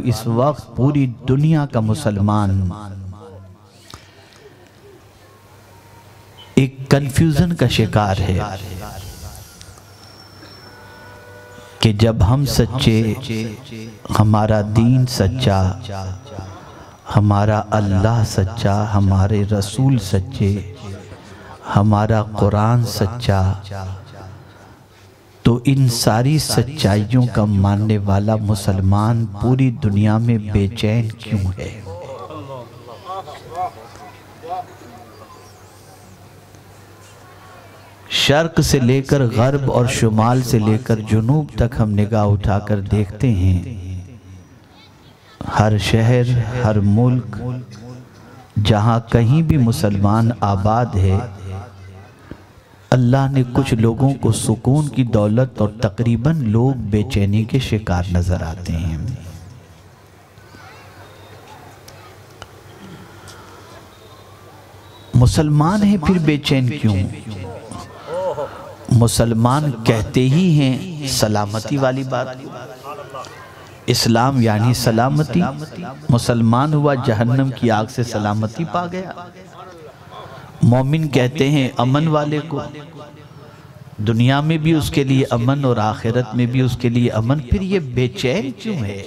इस वक्त पूरी दुनिया का मुसलमान एक कंफ्यूजन का शिकार है कि जब हम सच्चे, हमारा दीन सच्चा, हमारा अल्लाह सच्चा, हमारे रसूल सच्चे, हमारा कुरान सच्चा, तो इन सारी सच्चाइयों का मानने वाला मुसलमान पूरी दुनिया में बेचैन क्यों है? शर्क से लेकर गर्ब और शुमाल से लेकर जुनूब तक हम निगाह उठाकर देखते हैं, हर शहर, हर मुल्क, जहाँ कहीं भी मुसलमान आबाद है, अल्लाह ने कुछ लोगों को सुकून की दौलत और तकरीबन लोग बेचैनी के शिकार नजर आते हैं। मुसलमान हैं फिर बेचैन क्यों? मुसलमान कहते ही हैं सलामती वाली बात, इस्लाम यानी सलामती। मुसलमान हुआ जहन्नम की आग से सलामती पा गया। मोमिन कहते हैं अमन वाले को, दुनिया में भी उसके लिए अमन और आखिरत में भी उसके लिए अमन, फिर ये बेचैन क्यों है?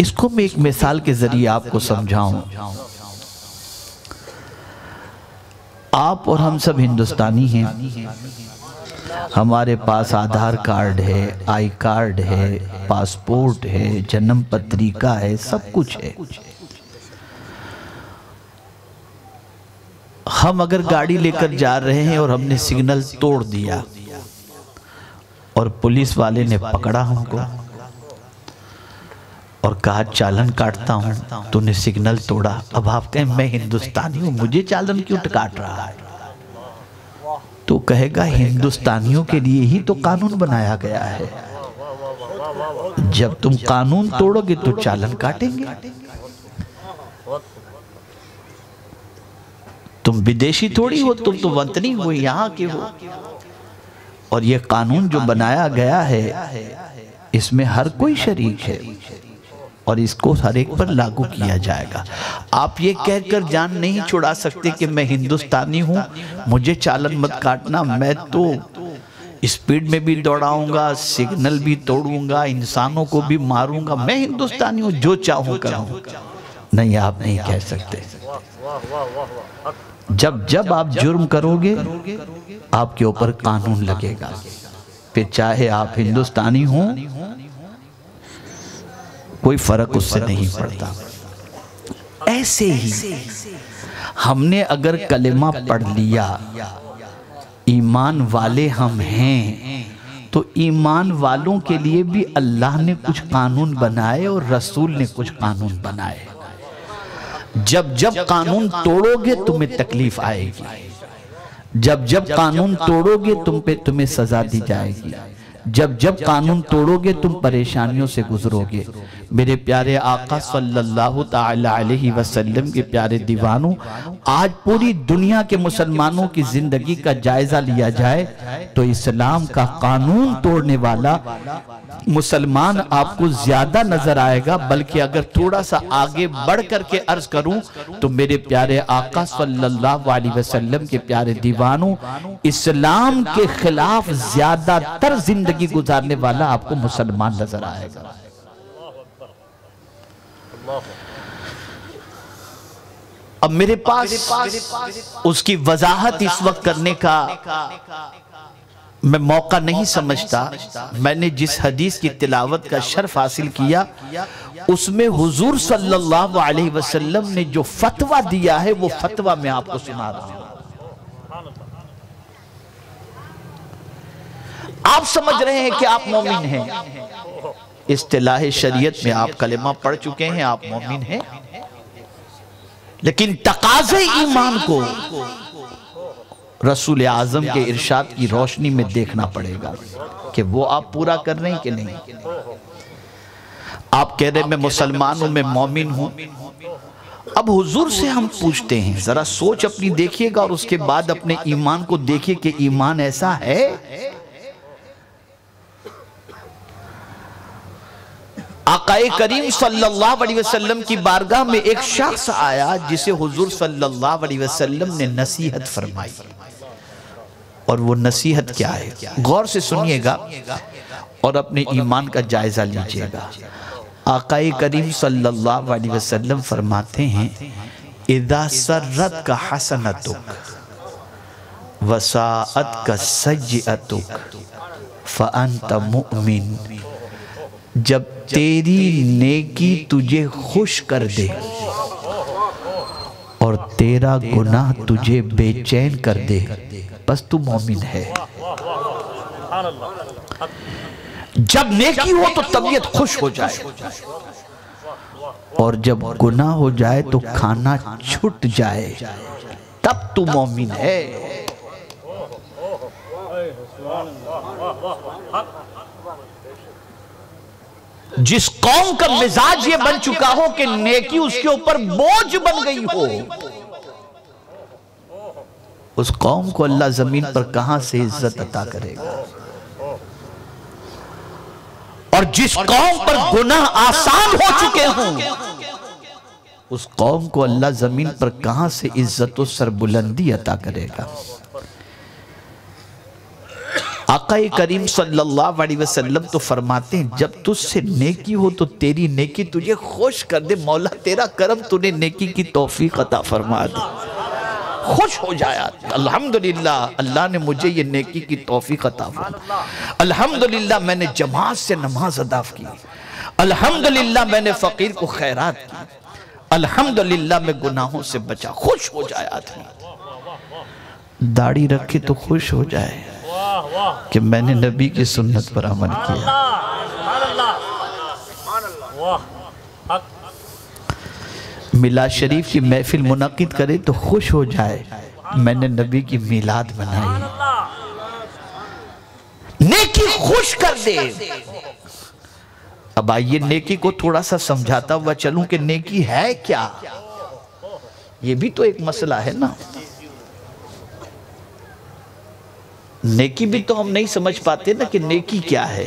इसको मैं एक मिसाल के जरिए आपको समझाऊं। आप और हम सब हिंदुस्तानी हैं, हमारे पास आधार कार्ड है, आई कार्ड है, पासपोर्ट है, जन्म पत्रिका है, सब कुछ है। हम अगर गाड़ी लेकर जा रहे हैं और हमने सिग्नल तोड़ दिया और पुलिस वाले ने पकड़ा हमको और कहा चालान काटता हूं, तूने सिग्नल तोड़ा। अब आप कहें मैं हिंदुस्तानी हूं, मुझे चालान क्यों काट रहा है? तो कहेगा हिंदुस्तानियों के लिए ही तो कानून बनाया गया है, जब तुम कानून तोड़ोगे तो चालान काटेंगे। तुम विदेशी थोड़ी हो, तुम तो वतनी हो, यहाँ के हो। और ये कानून जो बनाया गया है इसमें हर कोई शरीक है और इसको हर एक पर लागू किया जाएगा। आप ये कहकर जान नहीं छुड़ा सकते कि मैं हिंदुस्तानी हूं, मुझे चालान मत काटना, मैं तो स्पीड में भी दौड़ाऊंगा, सिग्नल भी तोड़ूंगा, इंसानों को भी मारूंगा, मैं हिंदुस्तानी हूं, जो चाहूं करूं। नहीं, आप नहीं कह सकते। जब जब आप जुर्म करोगे आपके ऊपर कानून लगेगा, फिर चाहे आप हिंदुस्तानी हों, कोई फर्क उससे नहीं पड़ता। ऐसे ही हमने अगर कलेमा पढ़ लिया, ईमान वाले हम हैं, तो ईमान वालों के लिए भी अल्लाह ने कुछ कानून बनाए और रसूल ने कुछ कानून बनाए। जब जब कानून तोड़ोगे तुम्हें तकलीफ आएगी, जब जब कानून तोड़ोगे तुम्हें सजा दी जाएगी, जब जब कानून तोड़ोगे तुम परेशानियों से गुजरोगे। मेरे प्यारे आका सल्लल्लाहु ताला अलैहि वसल्लम के प्यारे दीवानों, आज पूरी दुनिया के मुसलमानों की जिंदगी का जायजा लिया जाए तो इस्लाम का कानून तोड़ने वाला मुसलमान आपको ज्यादा नजर आएगा। बल्कि अगर थोड़ा सा आगे बढ़ करके अर्ज करूं तो मेरे प्यारे आका सल्लल्लाहु अलैहि वसल्लम के प्यारे दीवानों, इस्लाम के खिलाफ ज्यादातर जिंदगी गुजारने वाला आपको मुसलमान नजर आएगा। अब मेरे पास उसकी वजाहत इस वक्त करने का मैं मौका नहीं समझता। मैंने जिस हदीस की तिलावत का शर्फ हासिल किया उसमें हुजूर सल्लल्लाहु अलैहि वसल्लम ने जो फतवा दिया है वो फतवा मैं आपको सुना रहा हूं। आप समझ रहे हैं कि आप मोमिन हैं, इस्तिलाह शरीयत में आप कलेमा पढ़ चुके हैं, आप मोमिन हैं, लेकिन तकाज़े ईमान को रसूल आज़म के इरशाद की रोशनी में देखना पड़ेगा कि वो आप पूरा कर रहे हैं कि नहीं। आप कह रहे मैं मुसलमान हूं, मैं मोमिन हूं। अब हुजूर से हम पूछते हैं, जरा सोच अपनी देखिएगा और उसके बाद अपने ईमान को देखिए कि ईमान ऐसा है आकाए करीम सल्लल्लाहु अलैहि वसल्लम की बारगाह में एक शख्स आया जिसे हुजूर सल्लल्लाहु अलैहि वसल्लम ने नसीहत फरमाई। और वो नसीहत क्या है, गौर से सुनिएगा और अपने ईमान का जायजा लीजिएगा। आकाए करीम सल्लल्लाहु अलैहि वसल्लम फरमाते हैं, इदा सर्रत का हसनतुक वसाअत का सय्यतुक फअंत मुमिन। जब तेरी नेकी तुझे खुश कर दे और तेरा गुनाह तुझे बेचैन कर दे, बस तू मोमिन है। जब नेकी हो तो तबीयत खुश हो जाए, और जब गुनाह हो जाए तो खाना छूट जाए, तब तू मोमिन है। जिस कौम का मिजाज ये बन चुका हो कि नेकी उसके ऊपर बोझ बन गई हो, उस कौम को अल्लाह जमीन पर कहां से इज्जत अता करेगा। और जिस कौम पर गुनाह आसान हो चुके हों, उस कौम को अल्लाह जमीन पर कहां से इज्जत और सरबुलंदी अता करेगा। आकाए करीम सल्लल्लाहु अलैहि वसल्लम तो फरमाते हैं, जब तुझसे नेकी हो तो तेरी नेकी तुझे खुश कर दे। मौला तेरा करम, तूने नेकी की तौफीक अता फरमा दी, खुश हो जाया। अल्हम्दुलिल्लाह, अल्लाह ने मुझे ये नेकी की तौफीक अता फरमा। अल्हम्दुलिल्लाह, मैंने जमात से नमाज अदा की। अल्हम्दुलिल्लाह, मैंने फकीर को खैरात की। अल्हम्दुलिल्लाह, मैं गुनाहों से बचा। खुश हो जाए आदमी। दाढ़ी रखे तो खुश हो जाए कि मैंने नबी की सुन्नत पर अमल किया। मिलाद शरीफ की महफिल मुनक्किद करे तो खुश हो जाए, मैंने नबी की मिलाद बनाई। नेकी खुश कर दे। अब आइए नेकी को थोड़ा सा समझाता हुआ चलूं कि नेकी है क्या। ये भी तो एक मसला है ना। नेकी भी तो हम नहीं समझ पाते ना कि नेकी क्या है।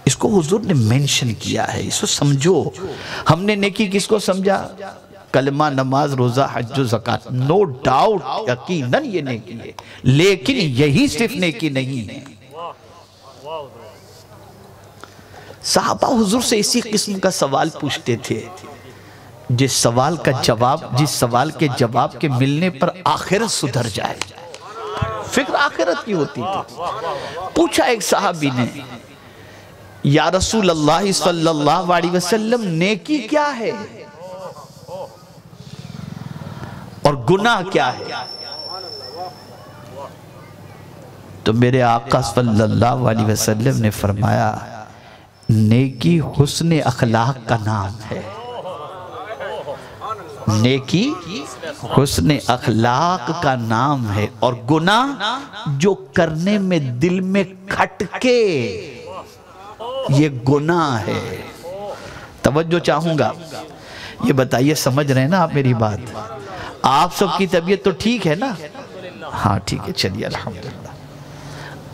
इसको हुजूर ने मेंशन किया है, इसको समझो। हमने नेकी किसको समझा? कलमा, नमाज, रोजा, हज, ज़कात। नो डाउट, यकीनन ये नेकी है, लेकिन यही सिर्फ नेकी नहीं है। सहाबा हुजूर से इसी किस्म का सवाल पूछते थे, जिस सवाल के जवाब के मिलने पर आखिरत सुधर जाए। फिक्र आखिरत की होती थी। पूछा एक सहाबी ने, या रसूल अल्लाह सल्लल्लाहु अलैहि वसल्लम, नेकी क्या है और गुनाह क्या है? तो मेरे आका सल्लल्लाहु अलैहि वसल्लम ने फरमाया, नेकी हुस्न अखलाक का नाम है। नेकी हुस्न अखलाक का नाम है, और गुनाह जो करने में दिल में खटके, ये गुनाह है। तवज्जो चाहूंगा, ये बताइए समझ रहे हैं ना आप मेरी बात? आप सबकी तबीयत तो ठीक है ना? हाँ ठीक है, चलिए अल्हम्दुलिल्लाह।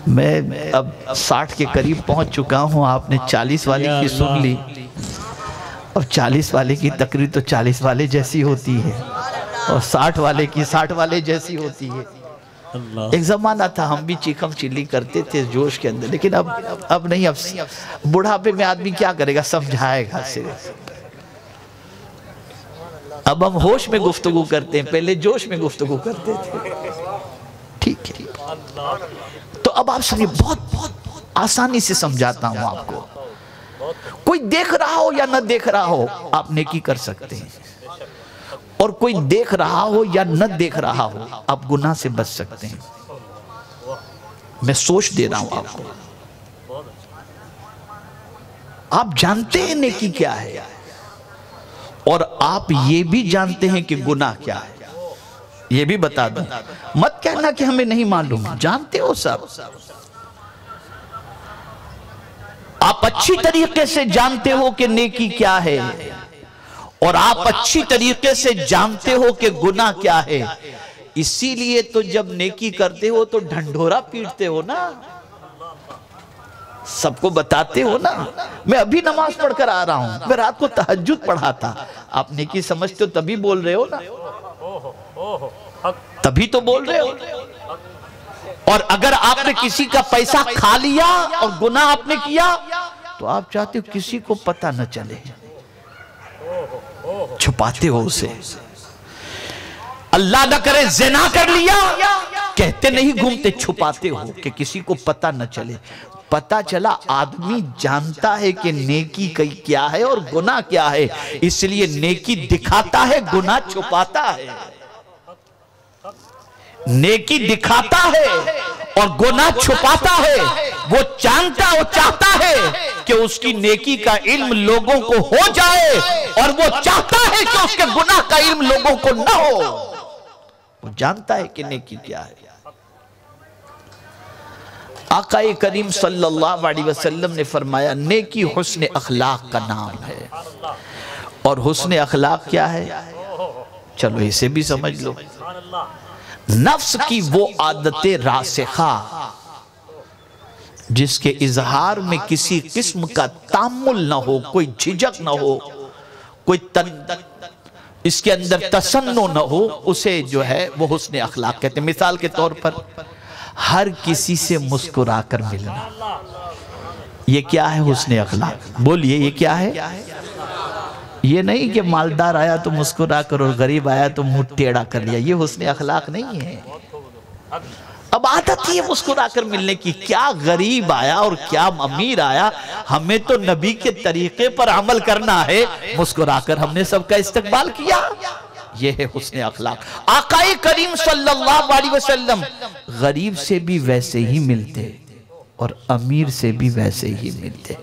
मैं अब 60 के करीब पहुंच चुका हूं। आपने 40 वाले की सुन ली, अब 40 वाले की तकरीर तो 40 वाले जैसी होती है, और 60 वाले की 60 वाले जैसी होती है। एक जमाना था हम भी चीखम चिल्ली करते थे जोश के अंदर, लेकिन अब नहीं। अब बुढ़ापे में आदमी क्या करेगा, समझाएगा सिर्फ। अब हम होश में गुफ्तगू करते हैं, पहले जोश में गुफ्तगू करते थे। ठीक है, तो अब आप सुनिए, बहुत आसानी से समझाता हूं आपको। कोई देख रहा हो या न देख रहा हो, आप नेकी कर सकते हैं, और कोई देख रहा हो या न देख रहा हो, आप गुनाह से बच सकते हैं। मैं सोच दे रहा हूं आपको। आप जानते हैं नेकी क्या है, और आप ये भी जानते हैं कि गुनाह क्या है। ये भी बता दूं, मत कहना कि हमें नहीं मालूम, जानते हो सब। आप अच्छी तरीके से जानते हो कि नेकी क्या है, और आप अच्छी तरीके से जानते हो कि गुनाह क्या है। इसीलिए तो जब नेकी करते हो तो ढंढोरा पीटते हो ना। सबको बताते हो ना। मैं अभी नमाज पढ़कर आ रहा हूं, मैं रात को तहज्जुद पढ़ा था। आप नेकी समझते हो तभी बोल रहे हो ना, तभी तो बोल रहे हो। और अगर आपने किसी का पैसा खा लिया और गुनाह आपने किया तो आप चाहते हो किसी को पता न चले, छुपाते हो उसे। अल्लाह न करे ज़िना कर लिया, कहते नहीं घूमते, छुपाते हो कि किसी को पता न चले। पता चला आदमी जानता है कि नेकी क्या है और गुनाह क्या है, इसलिए नेकी दिखाता है, गुनाह छुपाता है। नेकी दिखाता है और गुनाह छुपाता है। वो चाहता है कि उसकी नेकी का इल्म लोगों को हो जाए और वो चाहता है कि उसके गुनाह का इल्म लोगों को ना हो। वो जानता है कि नेकी क्या है। आकाए करीम सल्लल्लाहु अलैहि वसल्लम ने फरमाया नेकी हुस्न अखलाक का नाम है। और हुस्न अखलाक क्या है, चलो इसे भी समझ लो। नफ्स की वो आदतें रासिखा जिसके इजहार में किसी किस्म का तामुल ना हो, कोई झिझक ना हो, कोई इसके अंदर तसन्नो ना हो, उसे जो है वो हुस्न अखलाक कहते हैं। मिसाल के तौर पर हर किसी से मुस्कुराकर मिलना, ये क्या है हुस्न अखलाक? बोलिए ये क्या है? ये नहीं कि मालदार आया तो मुस्कुरा कर और गरीब आया तो मुंह टेढ़ा कर लिया, ये हुस्न अखलाक नहीं है। अब आदत ही है मुस्कुरा कर मिलने की। क्या गरीब आया और क्या अमीर आया, हमें तो नबी के तरीके पर अमल करना है। मुस्कुराकर हमने सबका इस्तकबाल किया, ये है हुस्न अखलाक। आकाए करीम सल्लल्लाहु अलैहि वसल्लम गरीब से भी वैसे ही मिलते और अमीर से भी वैसे ही मिलते।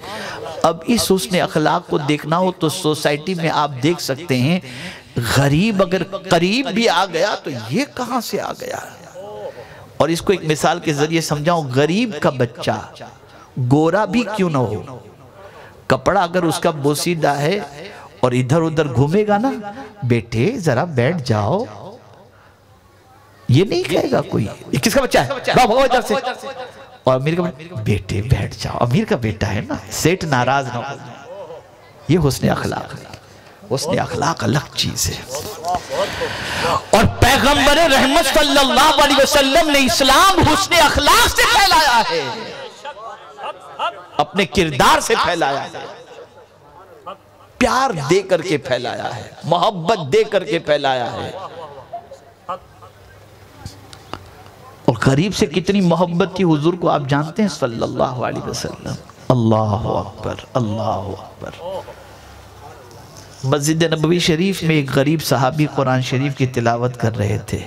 अब इस हुस्न अखलाक को देखना हो तो सोसाइटी में आप देख सकते हैं, गरीब अगर करीब भी आ गया तो ये कहां से आ गया। और इसको एक मिसाल के जरिए समझाऊं, गरीब का बच्चा गोरा भी क्यों ना हो, कपड़ा अगर उसका बोसीदा है और इधर उधर घूमेगा ना, बेटे जरा बैठ जाओ, ये नहीं कहेगा कोई। ये किसका बच्चा है? इधर से। और अमीर का बेटे बैठ जाओ, अमीर का बेटा है ना, सेठ नाराज ना हो। ये हुस्न अखलाक है। हुस्न अखलाक अलग चीज है। और पैगंबर रहमत सल्लल्लाहु अलैहि वसल्लम ने इस्लाम हुस्न अखलाक से फैलाया है, अपने किरदार से फैलाया है, प्यार दे करके फैलाया है, मोहब्बत दे करके फैलाया है। और गरीब से कितनी मोहब्बत थी हुजूर को आप जानते हैं सल्लल्लाहु अलैहि वसल्लम। अल्लाहु अकबर, अल्लाहु अकबर। मस्जिद नबवी शरीफ में एक गरीब सहाबी कुरान शरीफ की तिलावत कर रहे थे।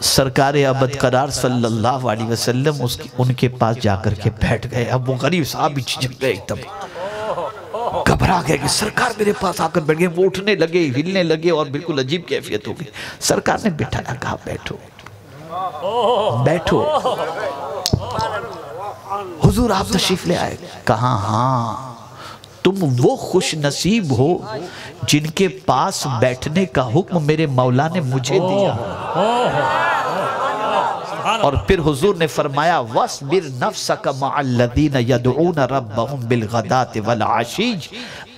सरकार अबद करार सल्लल्लाहु अलैहि वसल्लम उनके पास जाकर के बैठ गए। अब वो गरीब साहब झिझक गए, एकदम घबरा गए कि सरकार मेरे पास आकर बैठ गए। वो उठने लगे, हिलने लगे और बिल्कुल अजीब कैफियत हो गई। सरकार ने बिठाया, कहा बैठो बैठो, हुजूर आप तशरीफ ले आए। कहा हाँ, तुम वो खुश नसीब हो जिनके पास बैठने का हुक्म मेरे मौला ने मुझे दिया। और फिर हुजूर ने फरमाया वस्बिर नफ्सक मअल्लज़ीना यदऊना रब्बहुम बिलगदाति वल आशीज,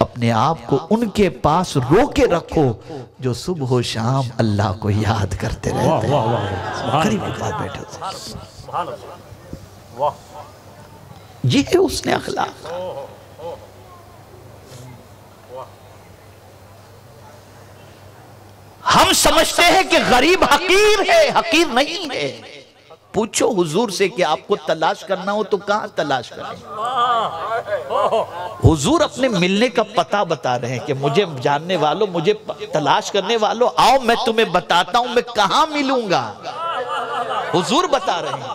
अपने आप को उनके पास रोके रखो जो सुबह व शाम अल्लाह को याद करते रहते हैं। करीब के पास बैठे हो, ये है उसने अखलाक। हम समझते हैं कि गरीब हकीर है, हकीर नहीं है। पूछो हुजूर से कि आपको तलाश करना हो तो कहां तलाश करें। हुजूर अपने मिलने का पता बता रहे हैं कि मुझे जानने वालों, मुझे तलाश करने वालों, आओ मैं तुम्हें बताता हूं मैं कहां मिलूंगा। हुजूर बता रहे हैं।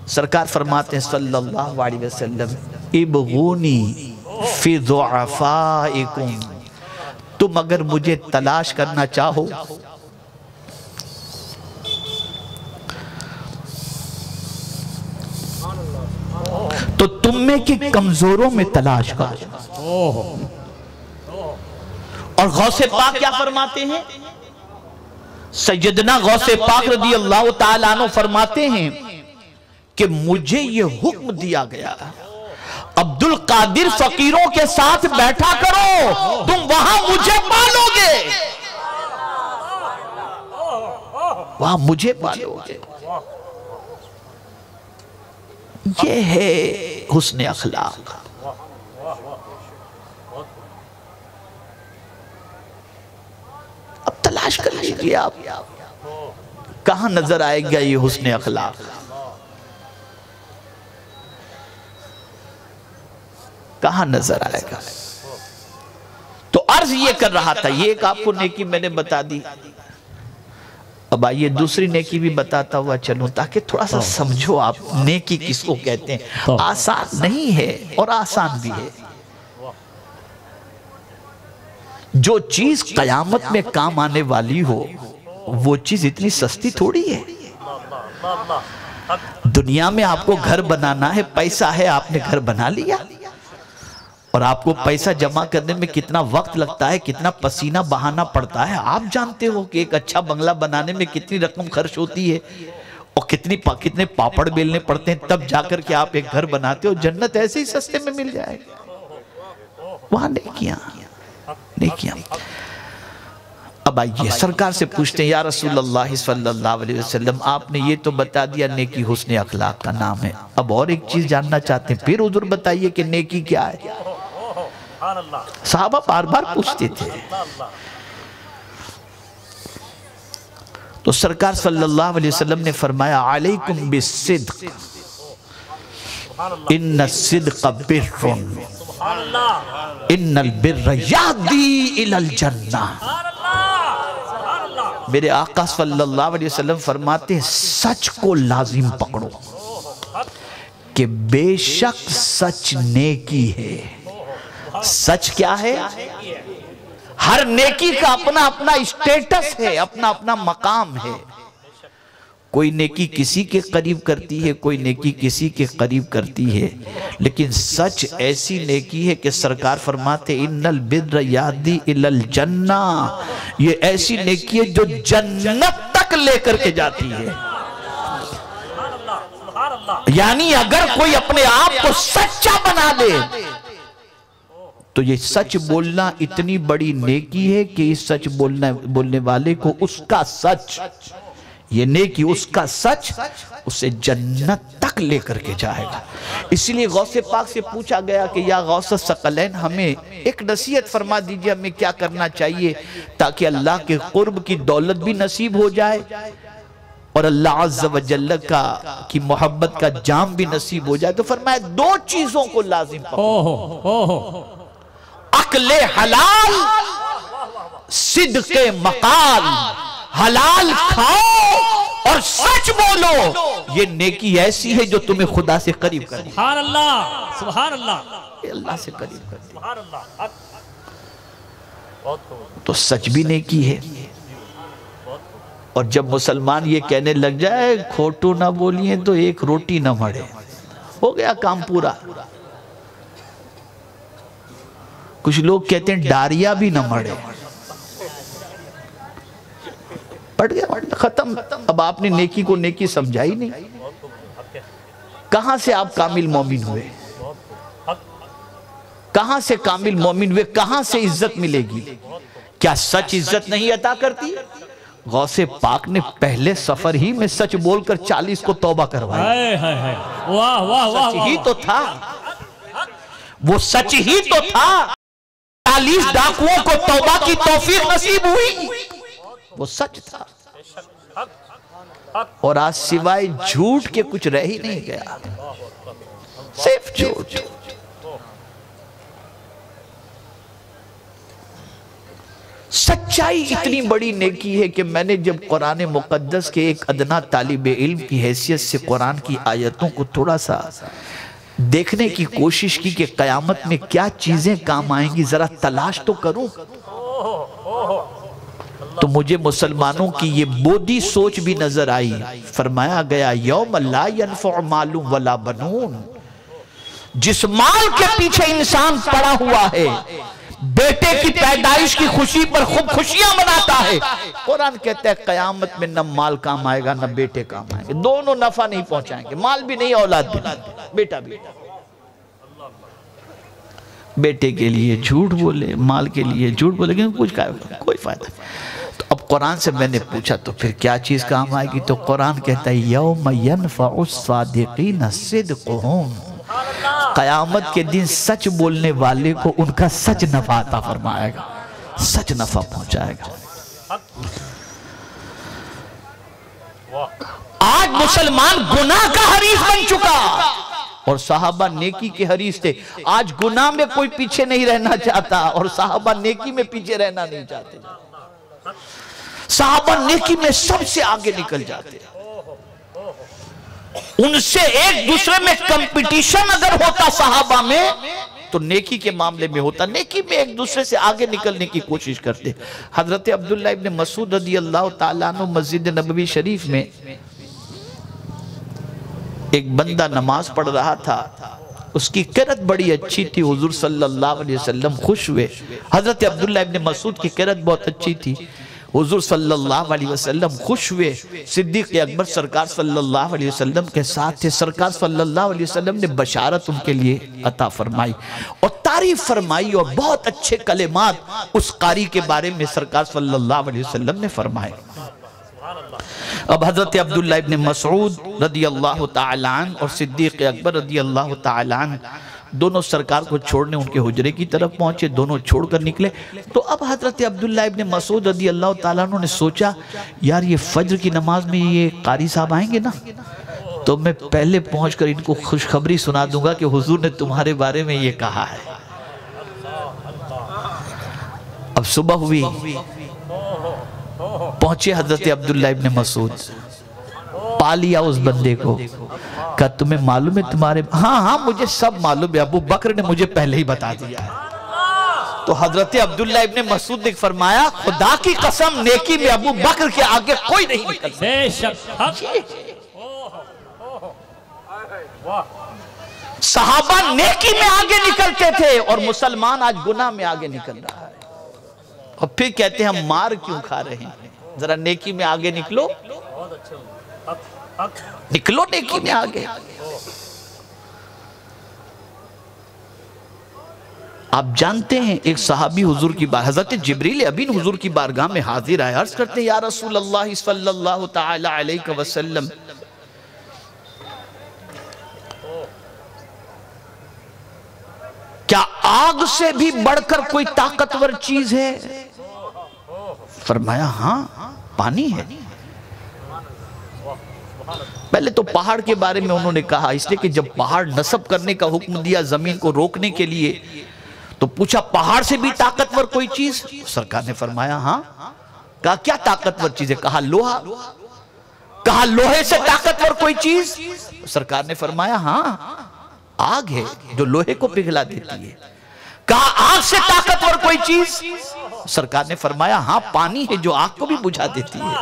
सरकार फरमाते हैं सल्लल्लाहु अलैहि वसल्लम, इबगूनी फी दुआफाइकुम, तुम अगर मुझे तलाश करना चाहो तो तुम में के कमजोरों में तलाश करो। और गौसे पाक क्या फरमाते हैं, सैयदना गौसे पाक रज़ी अल्लाह ताला अन्हु फरमाते हैं कि मुझे ये हुक्म दिया गया, अब्दुल कादिर फकीरों के साथ बैठा करो, तुम वहां मुझे पालोगे, वहां मुझे पालोगे। ये है हुस्न अखलाक। अब तलाश कर लीजिए आप, कहां नजर आएगा ये हुस्न अखलाक। कहां नजर आएगा। तो अर्ज ये कर रहा था, ये एक आपको नेकी मैंने बता दी, अब आइए दूसरी नेकी भी बताता हुआ चलूं ताकि थोड़ा सा समझो आप नेकी किसको कहते हैं। आसान नहीं है और आसान भी है। जो चीज कयामत में काम आने वाली हो वो चीज इतनी सस्ती थोड़ी है। दुनिया में आपको घर बनाना है, पैसा है, आपने घर बना लिया, और आपको पैसा जमा करने में कितना वक्त लगता है, कितना पसीना बहाना पड़ता है। आप जानते हो कि एक अच्छा बंगला बनाने में कितनी रकम खर्च होती है और कितने पापड़ बेलने पड़ते हैं, तब जाकर के आप एक घर बनाते हो। जन्नत ऐसे ही सस्ते में मिल जाएगी। वहां नेकियां। अब आइए सरकार से पूछते हैं, या रसूलल्लाह सल्लल्लाहु अलैहि वसल्लम, आपने ये तो बता दिया नेकी हुस्न अखलाक का नाम है, अब और एक चीज जानना चाहते हैं, फिर हुजूर बताइए कि नेकी क्या है। साहबा बार बार पूछते थे। तो सरकार सल्लल्लाहु अलैहि वसल्लम ने फरमाया, अलैकुम बिस्सिद्क इन्न सिद्क बिर्रुन इन्नल बिर्र यादी इलल जन्नह। मेरे आका सल्लल्लाहु अलैहि वसल्लम फरमाते हैं, सच को लाजिम पकड़ो कि बेशक सच नेकी है। सच क्या है? हर नेकी का अपना अपना स्टेटस है, अपना अपना मकाम है। कोई नेकी किसी के करीब करती है, कोई नेकी किसी के करीब करती है, लेकिन सच ऐसी नेकी है कि सरकार फरमाते इन्नल बिर्र यादी इलल जन्नह, ये ऐसी नेकी है जो जन्नत तक लेकर के जाती है। यानी अगर कोई अपने आप को सच्चा बना ले तो ये सच बोलना इतनी बड़ी नेकी है कि इस सच बोलने वाले को उसका सच, ये नेकी उसका सच उसे जन्नत तक लेकर के जाएगा। इसलिए गौसे पाक से पूछा गया कि या गौस सकलैन, हमें एक नसीहत फरमा दीजिए, हमें क्या करना चाहिए ताकि अल्लाह के कुर्ब की दौलत भी नसीब हो जाए और अल्लाह अज़्ज़ व जल्ल की मोहब्बत का जाम भी नसीब हो जाए। तो फरमाया दो चीजों को लाजिम पकड़ो, अक्ले हलाल, सिद्क़े मकाल, हलाल खाओ और सच बोलो। ये नेकी ऐसी है जो तुम्हें खुदा से करीब करे। सुभान अल्लाह, सुभान अल्लाह, अल्लाह से करीब कर दे। सुभान अल्लाह। तो सच भी नेकी है। और जब मुसलमान ये कहने लग जाए खोटू ना बोलिए तो एक रोटी ना मरे, हो गया काम पूरा। कुछ लोग कहते हैं डारिया भी न मरे, पड़ गया, खत्म। अब आपने नेकी को नेकी समझा ही नहीं। कहां से आप कामिल मोमिन हुए? कहां से कामिल मोमिन हुए? कहां से इज्जत मिलेगी? क्या सच इज्जत नहीं अता करती? गौसे पाक ने पहले सफर ही में सच बोलकर 40 को तौबा करवाया। वाह वाह वाह, सच ही तो था, वो सच ही तो था। 40 डाकुओं को तौबा की तौफीक नसीब हुई, वो सच था। और आज सिवाय झूठ के कुछ रह ही नहीं गया, सिर्फ झूठ। सच्चाई इतनी बड़ी नेकी है कि मैंने जब कुरान मुकद्दस के एक अदना तालिब इल्म की हैसियत से कुरान की आयतों को थोड़ा सा देखने की कोशिश की कि कयामत में क्या चीजें काम आएंगी, जरा तलाश तो करूं, तो मुझे मुसलमानों की ये बोधी सोच भी नजर आई। फरमाया गया यौम ला यनफउ मालूम वला बनून, जिस माल के पीछे इंसान पड़ा हुआ है बेटे की पैदाइश की खुशी पर खूब खुशियां मनाता है। कुरान कहता है कयामत में न माल काम आएगा न बेटे काम आएंगे, दोनों नफा नहीं पहुंचाएंगे, माल भी नहीं औलाद भी नहीं, बेटा भी। बेटे के लिए झूठ बोले, माल के लिए झूठ बोले, लेकिन कुछ कोई फायदा नहीं। तो अब कुरान से मैंने पूछा तो फिर क्या चीज काम आएगी? तो कुरान कहता है यौम यनफ़उस्सादिक़ीन सिद्क़ुहुम, कयामत के दिन सच बोलने वाले को उनका सच नफा अता फरमाएगा, सच नफा पहुंचाएगा। आज मुसलमान गुनाह का हरीफ बन चुका और साहबा नेकी के हरीफ थे। आज गुनाह में कोई पीछे नहीं रहना चाहता और साहबा नेकी में पीछे रहना नहीं चाहते। साहबा नेकी में सबसे आगे निकल जाते, उनसे एक दूसरे में कंपटीशन अगर होता साहबा में तो नेकी के मामले में होता, नेकी में एक दूसरे से आगे निकलने की कोशिश करते। हजरत अब्दुल्ला इब्न मसूद रज़ी अल्लाह ताला अन्हु मस्जिद नबवी शरीफ में एक बंदा नमाज पढ़ रहा था, उसकी किरत बड़ी अच्छी थी, हुजूर सल्लल्लाहु अलैहि वसल्लम खुश हुए। हजरत अब्दुल्ला इब्न मसूद की किरत बहुत अच्छी थी, हुजूर सल्लल्लाहु अलैहि वसल्लम खुश हुए। सिद्दीक़ अकबर सरकार सल्लल्लाहु अलैहि वसल्लम के साथ थे, सरकार सल्लल्लाहु अलैहि वसल्लम ने बशारत उनके लिए अता फरमाई और तारीफ फरमाई और बहुत अच्छे कलिमात उस कारी के बारे में सरकार सल्लल्लाहु अलैहि वसल्लम ने फरमाए। अब हजरत अब्दुल्ला इब्न मसूद रदियल्लाहु ताला अन्हु और सिद्दीक़ अकबर रदियल्लाहु ताला अन्हु दोनों सरकार को छोड़ने उनके हुजरे की तरफ पहुंचे, दोनों छोड़कर निकले। तो अब हजरत अब्दुल्ला इब्न मसूद रदियल्लाहु ताला अन्हु ने सोचा यार ये फज्र की नमाज में ये कारी साहब आएंगे ना, तो मैं पहले पहुंचकर इनको खुशखबरी सुना दूंगा कि हुजूर ने तुम्हारे बारे में ये कहा है। अब सुबह हुई, पहुंचे हजरत अब्दुल्ला इब्न मसूद, पा लिया उस बंदे को, कहा तुम्हें मालूम है तुम्हारे? हाँ हाँ मुझे सब मालूम है, अबू बकर ने मुझे पहले ही बता दिया है। तो हजरत अब्दुल्ला इब्न मसूद ने फरमाया खुदा की कसम नेकी में अबू बकर के आगे कोई नहीं निकल सकता। सहाबा नेकी में आगे निकलते थे और मुसलमान आज गुनाह में आगे निकल रहा है। और फिर कहते हैं हम मार क्यों खा रहे हैं? जरा नेकी में आगे निकलो, निकलो नेकी में आगे। आप जानते हैं एक सहाबी हुजूर की बार हजरत जिब्रील अमीन हुजूर की बारगाह में हाजिर आए, अर्ज करते हैं या रसूल अल्लाह सल्लल्लाहु ताला अलैहि वसल्लम, क्या आग से भी बढ़कर कोई ताकतवर चीज है? फरमाया हाँ पानी है। पहले तो पहाड़ के बारे में उन्होंने कहा, इसलिए कि जब पहाड़ नस्ब करने का हुक्म दिया जमीन को रोकने के लिए, तो पूछा पहाड़ से भी ताकतवर कोई चीज? सरकार ने फरमाया हाँ। कहा क्या ताकतवर चीज है? कहा लोहा। कहा लोहे से ताकतवर कोई चीज? सरकार ने फरमाया हाँ आग है जो लोहे को पिघला देती है। कहा आग से ताकतवर कोई चीज? सरकार ने फरमाया हाँ पानी है जो आग को भी बुझा देती है।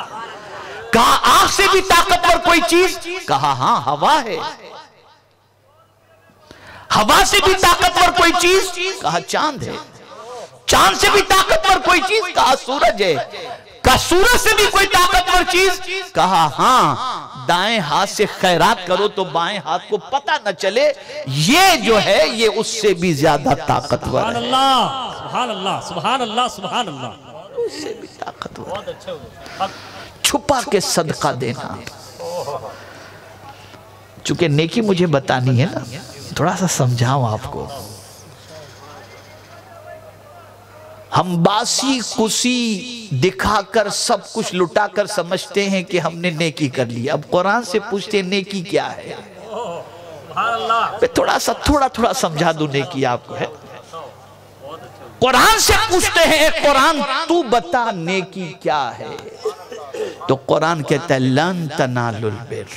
कहा आग से भी ताकतवर कोई चीज? कहा हाँ हवा है। हवा से भी ताकतवर कोई चीज? कहा चांद है। चांद से भी ताकतवर कोई चीज? कहा सूरज है। कहा सूरज से भी कोई ताकतवर चीज? कहा हाँ दाएं हाथ से खैरात करो तो बाएं हाथ को पता न चले, ये जो है ये उससे भी ज्यादा ताकतवर है। सुभान अल्लाह सुभान अल्लाह सुभान अल्लाह, उससे भी ताकतवर। छुपा के सदका देना। चूंकि नेकी मुझे बतानी है ना, थोड़ा सा समझाऊं आपको। हम बासी कुसी दिखाकर सब कुछ लुटाकर समझते हैं कि हमने नेकी कर लिया। अब कुरान से पूछते हैं नेकी क्या है? मैं थोड़ा समझा दूं नेकी आपको है। कुरान से पूछते हैं कुरान तू बता नेकी क्या है? तो कुरान कहता है लन तनालुल बिर्र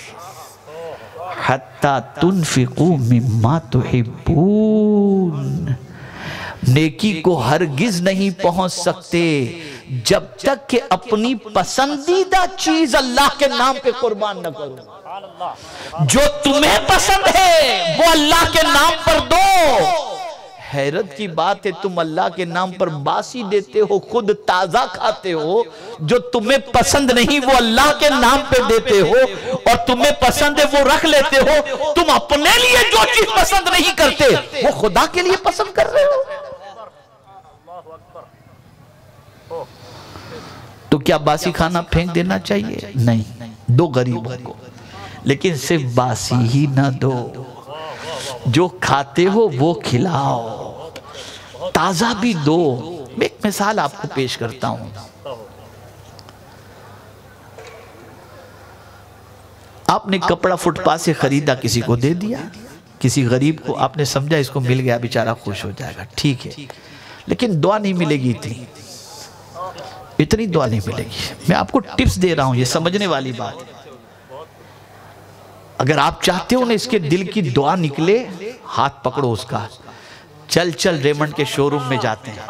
हत्ता तुनफिकू मिम्मा तुहिब्बून। नेकी को हरगिज नहीं पहुंच सकते जब तक कि अपनी पसंदीदा चीज अल्लाह के नाम पे कुर्बान न करो। जो तुम्हें पसंद है वो अल्लाह के नाम पर दो। हैरत की बात है, तुम अल्लाह के नाम पर बासी देते हो, खुद ताजा खाते हो, जो तुम्हें पसंद नहीं वो अल्लाह के नाम पे देते हो, और तुम्हें पसंद है वो रख लेते हो। तुम अपने लिए जो चीज पसंद नहीं करते वो खुदा के लिए पसंद कर रहे हो। तो क्या बासी खाना फेंक देना चाहिए? नहीं, दो गरीबों को, लेकिन सिर्फ बासी ही ना दो, जो खाते हो वो खिलाओ, ताजा भी दो। मैं एक मिसाल आपको पेश करता हूं। आपने कपड़ा फुटपाथ से खरीदा, किसी को दे दिया, किसी गरीब को, आपने समझा इसको मिल गया, बेचारा खुश हो जाएगा, ठीक है, लेकिन दुआ नहीं मिलेगी, इतनी दुआ नहीं मिलेगी। मैं आपको टिप्स दे रहा हूं, ये समझने वाली बात है। अगर आप चाहते हो ना इसके दिल की दुआ निकले, हाथ पकड़ो उसका, चल चल रेमंड के शोरूम में जाते हैं,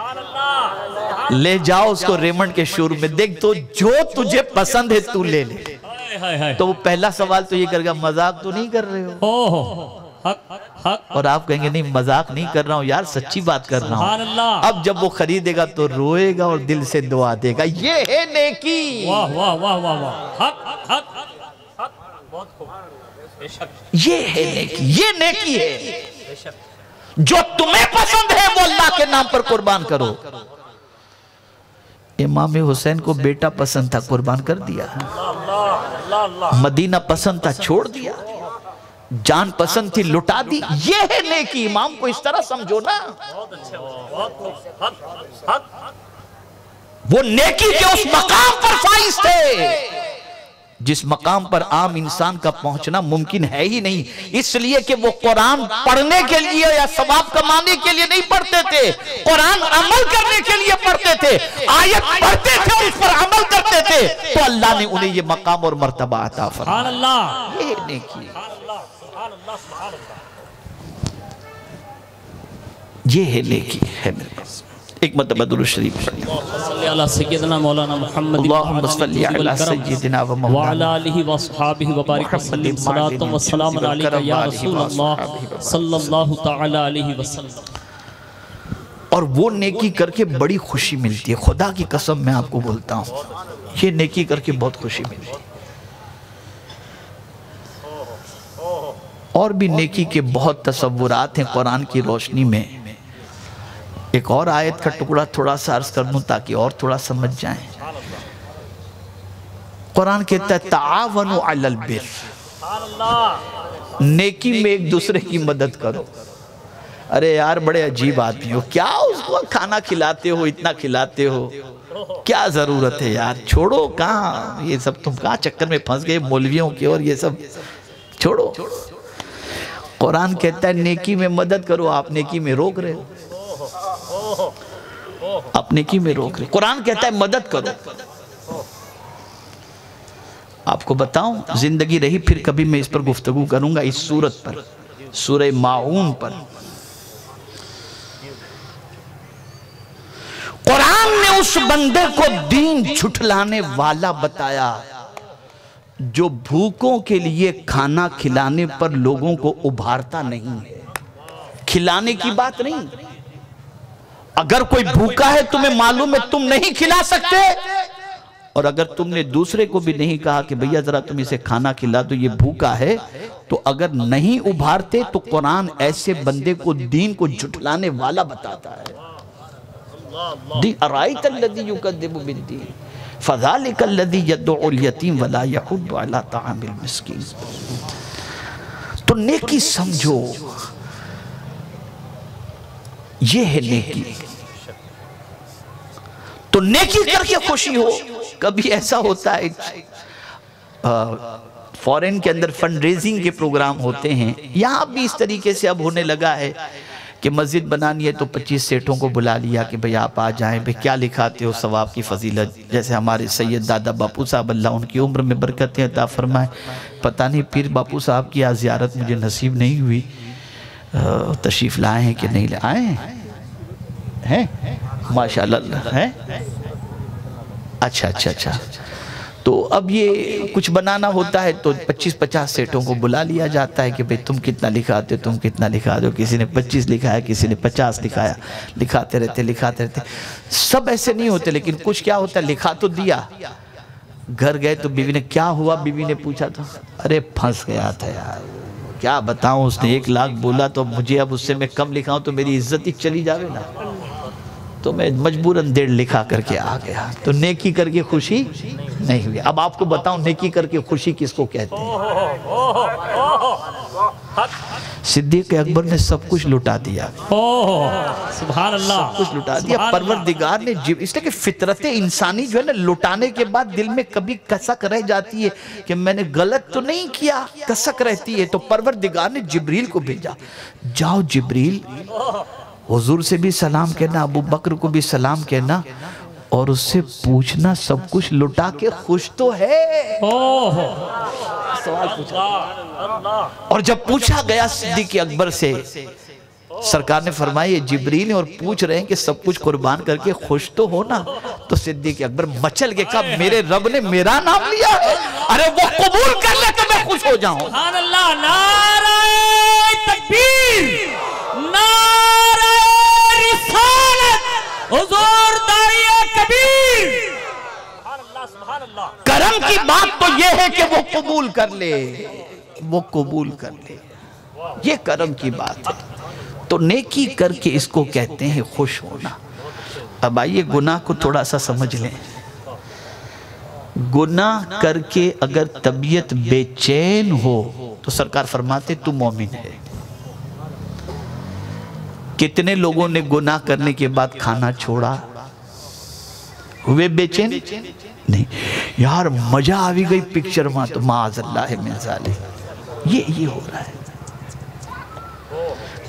ले जाओ उसको रेमंड के शोरूम में, देख तो जो तुझे पसंद है तू ले ले। तो वो पहला सवाल तो ये करेगा, मजाक तो नहीं कर रहे हो? और आप कहेंगे नहीं मजाक नहीं कर रहा हूं यार, सच्ची बात कर रहा हूं। अब जब वो खरीदेगा तो रोएगा और दिल से दुआ देगा। ये है नेकी। वाह वाह वाह वाह वाह, ये है नेकी, ये नेकी है। जो तुम्हें पसंद है वो अल्लाह के नाम पर कुर्बान करो। इमाम हुसैन को बेटा पसंद था, कुर्बान कर दिया। मदीना पसंद था, छोड़ दिया। जान पसंद थी, लुटा दी। ये है नेकी। इमाम को इस तरह समझो ना। वो नेकी के उस मकाम पर फाइज थे जिस मकाम पर आम इंसान का पहुंचना मुमकिन है ही नहीं, इसलिए कि वो कुरान पढ़ने के लिए या सवाब कमाने के लिए नहीं पढ़ते थे, कुरान अमल करने के लिए पढ़ते थे। आयत पढ़ते थे और उस पर अमल करते थे, तो अल्लाह ने उन्हें ये मकाम और मर्तबा अता फरमाया। ये नेकी, ये है नेकी है मेरे पास। एक मरतबा दुरूद शरीफ सय्यदना मौलाना मुहम्मद अल्लाहुम्मा सल्ली अला सय्यदिना व व अला आलिहि व अस्हाबिहि व बारिक वसल्लम सलातु व सलाम अलैका या रसूल अल्लाह सल्लल्लाहु तआला अलैहि वसल्लम। और वो नेकी करके बड़ी खुशी मिलती है, खुदा की कसम मैं आपको बोलता हूँ, ये नेकी करके बहुत खुशी मिलती है। और भी नेकी के बहुत तसव्वुरात हैं कुरान की रोशनी में। एक और आयत का टुकड़ा थोड़ा सा अर्ज कर दूं ताकि और थोड़ा समझ जाएं। कुरान कहता है ताआवनु अलल बिर, नेकी में एक दूसरे की मदद करो। अरे यार बड़े अजीब आदमी हो, क्या उसको खाना खिलाते हो, इतना खिलाते हो, क्या जरूरत है यार, छोड़ो। कहाँ ये सब, तुम कहाँ चक्कर में फंस गए मौलवियों के, और ये सब छोड़ो। कुरान कहता है नेकी में मदद करो, आप नेकी में रोक रहे हो, आप नेकी में रोक रहे। कुरान कहता है मदद करो। आपको बताऊं, जिंदगी रही फिर कभी मैं इस पर गुफ्तगू करूंगा, इस सूरत पर, सूरह माऊन पर। कुरान ने उस बंदे को दीन झुठलाने वाला बताया जो भूखों के लिए खाना खिलाने पर लोगों को उभारता नहीं है। खिलाने की बात नहीं, अगर कोई भूखा है, तुम्हें मालूम है तुम नहीं खिला सकते, और अगर तुमने दूसरे को भी नहीं कहा कि भैया जरा तुम इसे खाना खिला दो, ये भूखा है, तो अगर नहीं उभारते तो कुरान ऐसे बंदे को दीन को झुठलाने वाला बताता है। अराइतल्लज़ी युकज़्ज़िबु बिद्दीन फ़ज़ालिकल्लज़ी यदउल यतीम वला यहुद्दु अला ताअमिल मिस्कीन। तो नेकी समझो, ये है नेकी। तो नेकी करके खुशी हो। कभी ऐसा होता है, फॉरेन के अंदर फंड रेजिंग के प्रोग्राम होते हैं, यहाँ भी इस तरीके से अब होने लगा है कि मस्जिद बनानी है तो 25 सेठों को बुला लिया कि भाई आप आ जाएं, भाई क्या लिखाते हो सवाब की फजीलत। जैसे हमारे सैयद दादा बापू साहब, अल्लाह उनकी उम्र में बरकतें अता फरमाए। पता नहीं पीर बापू साहब की आज ज़ियारत मुझे नसीब नहीं हुई, तशरीफ़ लाए हैं कि नहीं लाए हैं? माशाल्लाह है। अच्छा अच्छा अच्छा, तो अब ये कुछ बनाना होता है तो 25-50 सेठों को बुला लिया जाता है कि भाई तुम कितना लिखाते हो, तुम कितना लिखा दो। किसी ने 25 लिखाया, किसी ने 50 लिखाया। लिखाते रहते। सब ऐसे नहीं होते, लेकिन कुछ क्या होता है, लिखा तो दिया। घर गए तो बीवी ने, क्या हुआ, बीवी ने पूछा तो अरे फंस गया था यार, क्या बताऊं, उसने 1 लाख बोला तो मुझे अब उससे मैं कम लिखाऊं तो मेरी इज्जत ही चली जावे ना, तो मैं मजबूरन 1.5 लिखा करके आ गया। तो नेकी करके खुशी नहीं हुई। अब आपको बताऊं नेकी करके खुशी किसको कहते हैं? सिद्दीक अकबर ने सब कुछ लुटा दिया। सुभान अल्लाह, सब कुछ लुटा दिया। परवरदिगार ने इसलिए कि फितरत इंसानी जो है ना, लुटाने के बाद दिल में कभी कसक रह जाती है कि मैंने गलत तो नहीं किया, कसक रहती है। तो परवरदिगार ने जिब्रील को भेजा, जाओ जिब्रील, हुजूर से भी सलाम कहना, अबू बकर को भी सलाम कहना, और उससे पूछना सब कुछ लुटा के खुश तो है। सवाल पूछा, और जब पूछा गया सिद्दीक अकबर से, सरकार ने फरमाया जिब्रील और पूछ रहे हैं कि सब कुछ कुर्बान करके खुश तो हो ना। तो सिद्दीक अकबर मचल के कहा, मेरे रब ने मेरा नाम लिया है, अरे वो कबूल कर ले तो मैं खुश हो जाऊं। सुभान अल्लाह, नारे तकबीर, नारे रिसालत, हुजूर दाइए कबीर। सुभान अल्लाह। करम की बात तो यह है कि वो कबूल कर ले, वो कबूल कर ले, ये करम की बात है। तो नेकी करके इसको कहते हैं खुश होना। अब आइए गुनाह को थोड़ा सा समझ लें। गुनाह करके अगर तबीयत बेचैन हो तो सरकार फरमाते तू मोमिन है। कितने लोगों ने गुनाह करने के बाद खाना छोड़ा, हुए बेचैन? नहीं यार, मजा आ भी गई पिक्चर में तो माअज़ल्लाह मिन ज़ालिक, ये हो रहा है।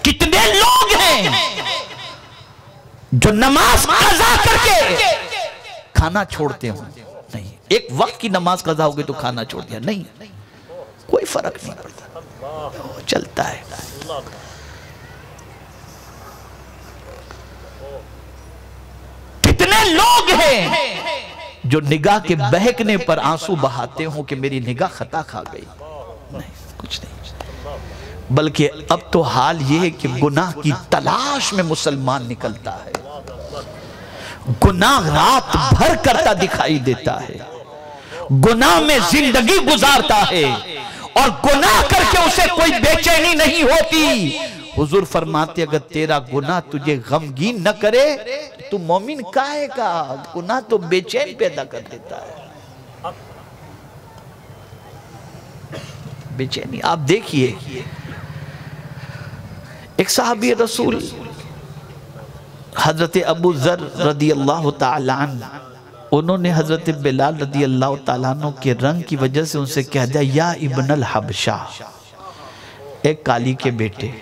कितने लोग हैं जो नमाज कज़ा करके खाना छोड़ते हो? नहीं, एक वक्त की नमाज कज़ा हो गई तो खाना छोड़ दिया, नहीं, कोई फर्क नहीं पड़ता, चलता है। कितने लोग हैं जो निगाह के बहकने पर आंसू बहाते हो कि मेरी निगाह खता खा गई? नहीं, कुछ नहीं। बल्कि अब तो हाल यह है कि गुनाह की तलाश में मुसलमान निकलता है, गुनाह रात भर करता दिखाई देता है, गुनाह में जिंदगी गुजारता है, और गुनाह करके उसे कोई बेचैनी नहीं होती। हुजूर फरमाते अगर तेरा गुनाह तुझे गमगीन न करे तो तू मोमिन काहे का? गुनाह तो बेचैन पैदा कर देता है, बेचैनी। आप देखिए, एक साहबी रसूल हजरत अबू ज़र रदी अल्लाह ताला अन्हु, उन्होंने हजरत बिलाल रदी अल्लाह ताला अन्हु के रंग की वजह से उनसे कह दिया या इब्नल हबशा, एक काली के बेटे,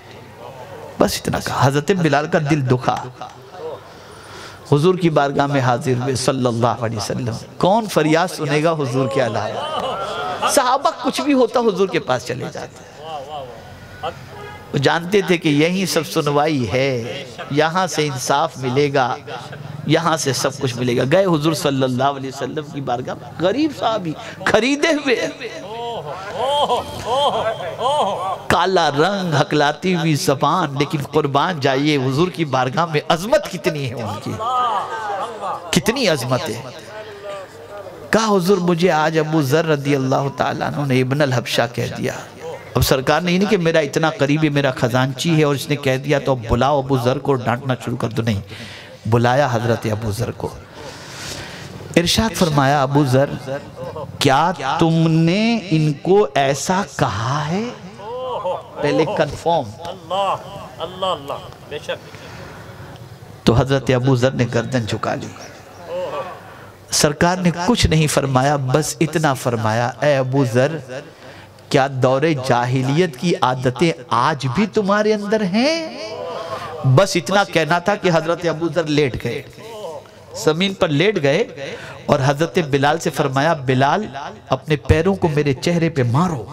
बस इतना कहा। हजरत बिलाल का दिल दुखा, हुजूर की बारगाह में हाजिर हुए सल्लल्लाहु अलैहि वसल्लम। कौन फरियाद सुनेगा हुजूर के अलावा? सहाबा कुछ भी होता हुजूर के पास चले जाते। वो जानते थे कि यही सब सुनवाई है, यहाँ से इंसाफ मिलेगा, यहाँ से सब कुछ मिलेगा। गए हुजूर सल्लल्लाहु अलैहि वसल्लम की बारगाह में, गरीब साहबी, खरीदे हुए, काला रंग, हकलाती हुई ज़बान, लेकिन कुर्बान जाइए हुजूर की बारगाह में अजमत कितनी है उनकी, कितनी अजमत है। कहा हुजूर मुझे आज अबू ज़र रदी अल्लाह ताला अन्हु ने इब्नुल हबशा कह दिया। अब सरकार ने नहीं कि मेरा इतना करीबी, मेरा खजांची है और इसने कह दिया तो अब बुलाओ अबू ज़र को, डांटना शुरू कर दो। नहीं, बुलाया हजरत अबू ज़र को, इरशाद फरमाया अबू ज़र क्या तुमने इनको ऐसा कहा है? पहले कंफर्म। तो हजरत अबू ज़र ने गर्दन झुका ली। सरकार ने कुछ नहीं फरमाया, बस इतना फरमाया, ए अबू ज़र क्या दौरे जाहिलियत की आदतें आज भी तुम्हारे अंदर हैं? बस इतना कहना था कि हजरत अबू ज़र लेट गए, जमीन पर लेट गए, और हजरत बिलाल से फरमाया बिलाल अपने पैरों को मेरे चेहरे पे मारो,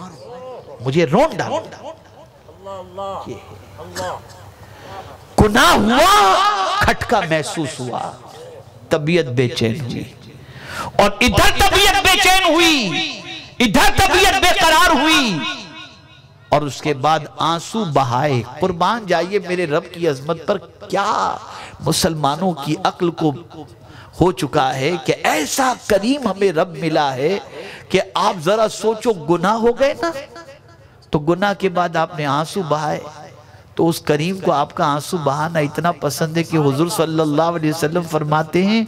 मुझे रोन डालो। गुनाह हुआ, खटका महसूस हुआ, तबीयत बेचैन हुई। और इधर तबीयत बेचैन हुई, इधर तबीयत बेकरार हुई, और उसके बाद आंसू बहाए। कुर्बान जाइए मेरे रब की अजमत पर, क्या मुसलमानों की अक्ल को हो चुका है कि ऐसा करीम हमें रब मिला है कि आप जरा सोचो, गुनाह हो गए ना, तो गुनाह के बाद आपने आंसू बहाए, तो उस करीम को आपका आंसू बहाना इतना पसंद है कि हुजूर सल्लल्लाहु अलैहि वसल्लम फरमाते हैं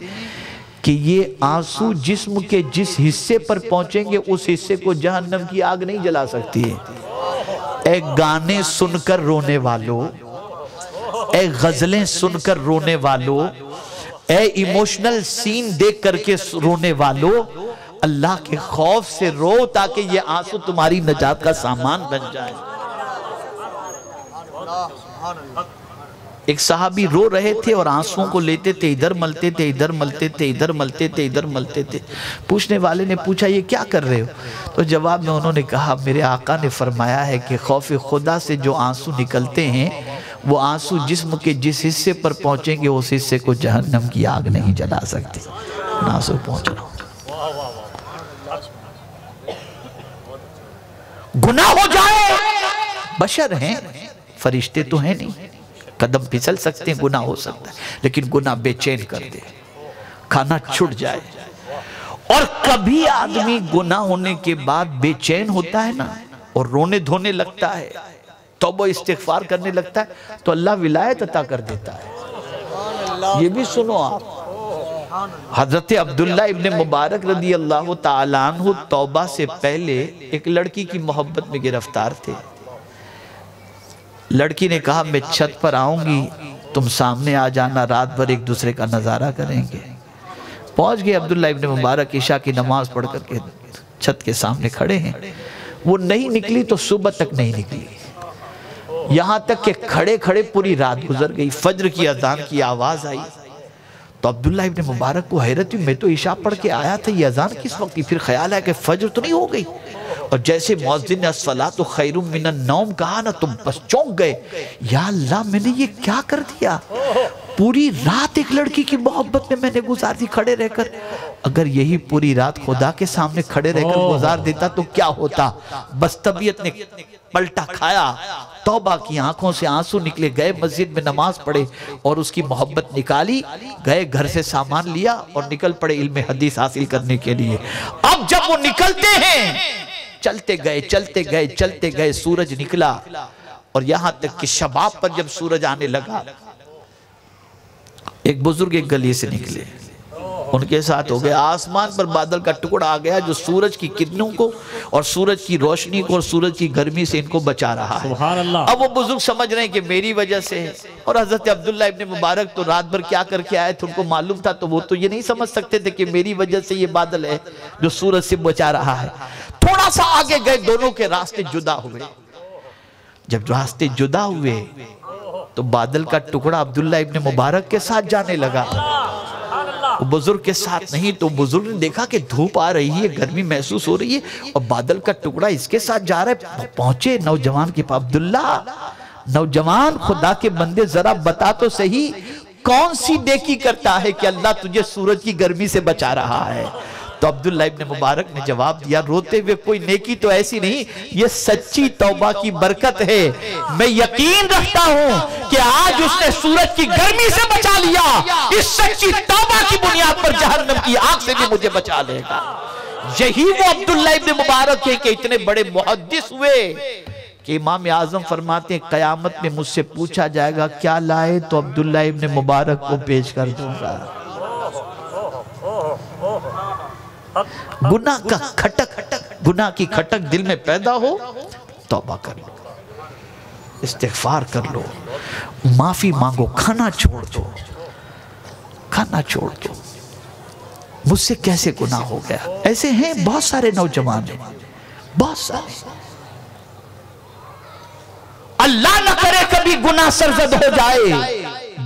कि ये आंसू जिस्म के जिस हिस्से पर पहुंचेंगे उस हिस्से को जहन्नम की आग नहीं जला सकती है। एक गाने सुनकर रोने वालों, एक गजलें सुनकर रोने वालों, ए इमोशनल सीन देख करके रोने वालों, अल्लाह के खौफ से रो ताकि ये आंसू तुम्हारी नजात का सामान बन जाए। एक सहाबी रो रहे थे और आंसुओं को लेते थे, इधर मलते थे, इधर मलते थे, इधर मलते थे, इधर मलते थे। पूछने वाले ने पूछा ये क्या कर रहे हो? तो जवाब में उन्होंने कहा मेरे आका ने फरमाया है कि खौफ खुदा से जो आंसू निकलते हैं वो आंसू जिस्म के जिस हिस्से पर पहुंचेंगे उस हिस्से को जहन्नम की आग नहीं जला सकती। आंसू पहुंच रहा, गुनाह हो जाए, बशर हैं, फरिश्ते तो हैं नहीं, कदम फिसल सकते हैं, गुनाह हो सकता है, लेकिन गुनाह बेचैन कर दे, खाना छूट जाए। और कभी आदमी गुनाह होने के बाद बेचैन होता है ना और रोने धोने लगता है, तौबा इस्तिग़फ़ार करने लगता है, तो अल्लाह विलायत अता कर देता है। ये भी सुनो आप, हजरत अब्दुल्ला इब्ने मुबारक रदी अल्लाह ताला अन्हु तौबा से पहले एक लड़की की मोहब्बत में गिरफ्तार थे। लड़की ने कहा मैं छत पर आऊंगी, तुम सामने आ जाना, रात भर एक दूसरे का नजारा करेंगे। पहुंच गए अब्दुल्ला इब्ने मुबारक, ईशा की नमाज पढ़ करके छत के सामने खड़े हैं। वो नहीं निकली तो सुबह तक नहीं निकली, यहां तक कि खड़े खड़े पूरी रात गुजर गई। फज्र की अजान की आवाज आई तो अब्दुल्ला इब्ने मुबारक को हैरत हुई, मैं तो ईशा पढ़ के आया था, ये अजान किस वक्त की? फिर ख्याल आया कि फज्र तो नहीं हो गई। और जैसे मुअज्जिन ने अस्सलातु खैरुम मिनन नौम कहा ना, तो बस चौंक गए, या अल्लाह मैंने ये क्या कर दिया? पूरी रात एक लड़की की मोहब्बत में मैंने गुजार दी खड़े रहकर। अगर यही पूरी रात खुदा के सामने खड़े रहकर गुजार देता तो क्या होता? बस तबीयत ने पलटा खाया, तौबा की, आंखों से आंसू निकले, गए मस्जिद में नमाज पढ़े और उसकी मोहब्बत निकाली, गए घर से सामान लिया और निकल पड़े इल्म हदीस हासिल करने के लिए। अब जब वो निकलते हैं, चलते गए चलते गए चलते गए, सूरज निकला और यहां तक कि शबाब पर जब सूरज आने लगा, एक बुजुर्ग एक गली से निकले, उनके साथ हो गया, आसमान पर बादल का टुकड़ा आ गया जो सूरज की किरणों को और सूरज की रोशनी को और सूरज की गर्मी से इनको बचा रहा है। सुभान अल्लाह। अब वो बुजुर्ग समझ रहे हैं कि मेरी वजह से है। और हजरत अब्दुल्ला इब्ने मुबारक तो रात भर क्या करके आए थे उनको मालूम था, तो वो तो ये नहीं समझ सकते थे कि मेरी वजह से ये बादल है जो सूरज से बचा रहा है। थोड़ा सा आगे गए, दोनों के रास्ते जुदा हुए। जब रास्ते जुदा हुए तो बादल का टुकड़ा अब्दुल्ला इब्ने मुबारक के साथ जाने लगा, वो बुजुर्ग के साथ नहीं। तो बुजुर्ग ने देखा कि धूप आ रही है, गर्मी महसूस हो रही है और बादल का टुकड़ा इसके साथ जा रहा है। पहुंचे नौजवान के पास, अब्दुल्ला नौजवान खुदा के बंदे जरा बता तो सही, कौन सी नेकी करता है कि अल्लाह तुझे सूरज की गर्मी से बचा रहा है? तो अब्दुल्ला इब्ने मुबारक ने जवाब दिया रोते हुए, कोई नेकी तो ऐसी नहीं, ये सच्ची तौबा की बरकत है। मैं यकीन रखता हूं कि आज उसने सूरज की गर्मी से बचा लिया, इस सच्ची तौबा की बुनियाद पर जहन्नम की आग से भी मुझे बचा लेगा। यही वो अब्दुल्ला इब्ने मुबारक है कि इतने बड़े मुहद्दिस हुए कि इमाम आजम फरमाते हैं कयामत में मुझसे पूछा जाएगा क्या लाए, तो अब्दुल्ला इब्ने मुबारक को पेश कर दूंगा। गुनाह का खटक, गुनाह की खटक दिल में पैदा हो, तौबा कर लो, इस्तिग़फ़ार कर लो, माफी मांगो, खाना छोड़ दो, खाना छोड़ दो। मुझसे कैसे गुनाह हो गया? ऐसे हैं बहुत सारे नौजवान हैं, बहुत सारे। अल्लाह न करे कभी गुनाह सरजद हो जाए,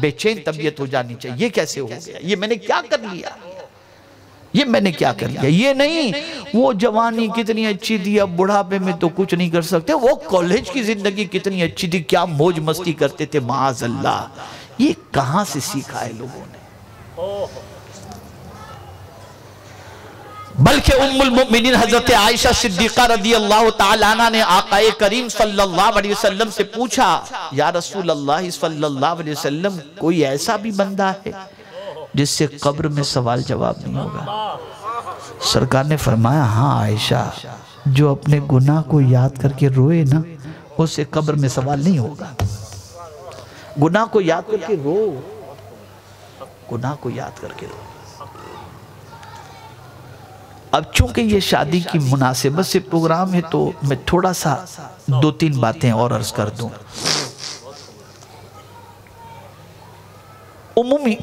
बेचैन तबीयत हो जानी चाहिए। ये कैसे हो गया? ये मैंने क्या कर लिया? ये मैंने क्या कर लिया? ये नहीं वो जवानी कितनी अच्छी थी, अब बुढ़ापे में तो कुछ नहीं कर सकते। वो कॉलेज की जिंदगी कितनी अच्छी थी, क्या मौज मस्ती करते थे, माअज़ल्लाह। ये कहां से सीखा है लोगों ने? बल्कि उम्मुल मोमिनीन हजरत आयशा सिद्दीका रदी अल्लाह ताला अन्हा ने आकाए करीम सल्लल्लाहु अलैहि वसल्लम से पूछा, या रसूल अल्लाह सल्लल्लाहु अलैहि वसल्लम, कोई ऐसा भी बंदा है जिससे कब्र में सवाल जवाब नहीं होगा? सरकार ने फरमाया, हाँ आयशा, जो अपने गुनाह को याद करके रोए ना, उससे कब्र में सवाल नहीं होगा। गुनाह को याद करके रो, गुनाह को याद करके रो। अब चूंकि ये शादी की मुनासिबत से प्रोग्राम है तो मैं थोड़ा सा 2-3 बातें और अर्ज कर दूं। उम्मी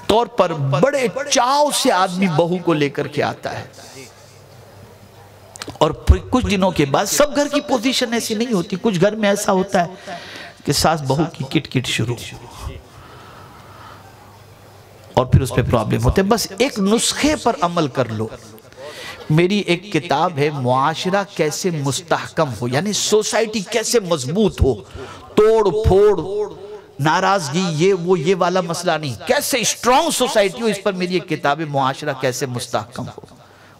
तौर पर बड़े चाव से आदमी बहू को लेकर के आता है और फिर कुछ दिनों के बाद, सब घर की पोजीशन ऐसी नहीं होती, कुछ घर में ऐसा होता है कि सास बहू की किट शुरू और फिर उस पर प्रॉब्लम होते हैं। बस एक नुस्खे पर अमल कर लो। मेरी एक किताब है, मुआशरा कैसे मुस्तहकम हो, यानी सोसाइटी कैसे मजबूत हो, तोड़ फोड़ नाराजगी ये वाला मसला नहीं, कैसे स्ट्रॉन्ग सोसाइटी हो, इस पर मेरी एक किताब है, मुआशरा कैसे मुस्तहकम हो।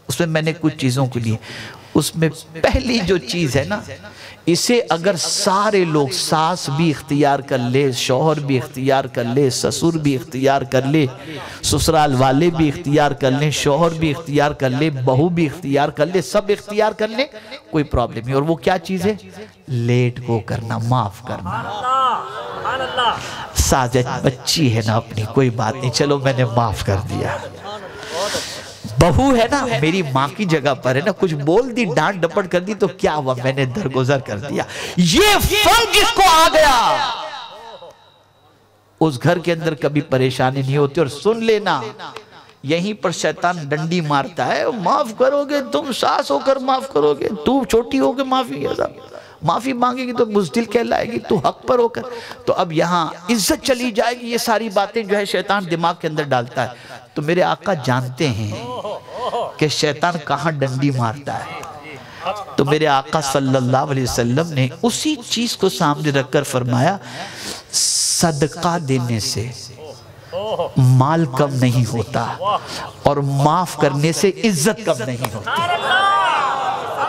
उसमें मैंने कुछ चीज़ों के लिए, उसमें पहली जो चीज़ है ना, इसे अगर सारे लोग, सास भी इख्तियार कर ले, शौहर भी इख्तियार कर ले, ससुर भी इख्तियार कर ले, ससुराल वाले भी इख्तियार कर ले, शौहर भी इख्तियार कर ले, बहू भी इख्तियार कर ले, सब इख्तियार कर ले, कोई प्रॉब्लम नहीं। और वो क्या चीज़ है? लेट गो करना, माफ करना। साजद बच्ची है ना अपनी, कोई बात नहीं, चलो मैंने माफ कर दिया। बहू है ना, मेरी माँ की जगह पर है ना, कुछ बोल दी, डांट डपट कर दी तो क्या हुआ, मैंने दरगुजर कर दिया। ये फर्क जिसको आ गया, उस घर के अंदर कभी परेशानी नहीं होती। और सुन लेना, यहीं पर शैतान डंडी मारता है, माफ करोगे तुम, सास होकर माफ करोगे, तू छोटी होकर माफी मांगेगी तो बुज़दिल कहलाएगी, तू हक पर होकर। तो अब यहाँ इज्जत चली जाएगी। ये सारी बातें जो है शैतान दिमाग के अंदर डालता है। तो मेरे आका जानते हैं कि शैतान कहाँ डंडी मारता है। तो मेरे आका सल्लल्लाहु अलैहि वसल्लम ने उसी चीज को सामने रखकर फरमाया, सदका देने से माल कम नहीं होता और माफ करने से इज्जत कम नहीं होती।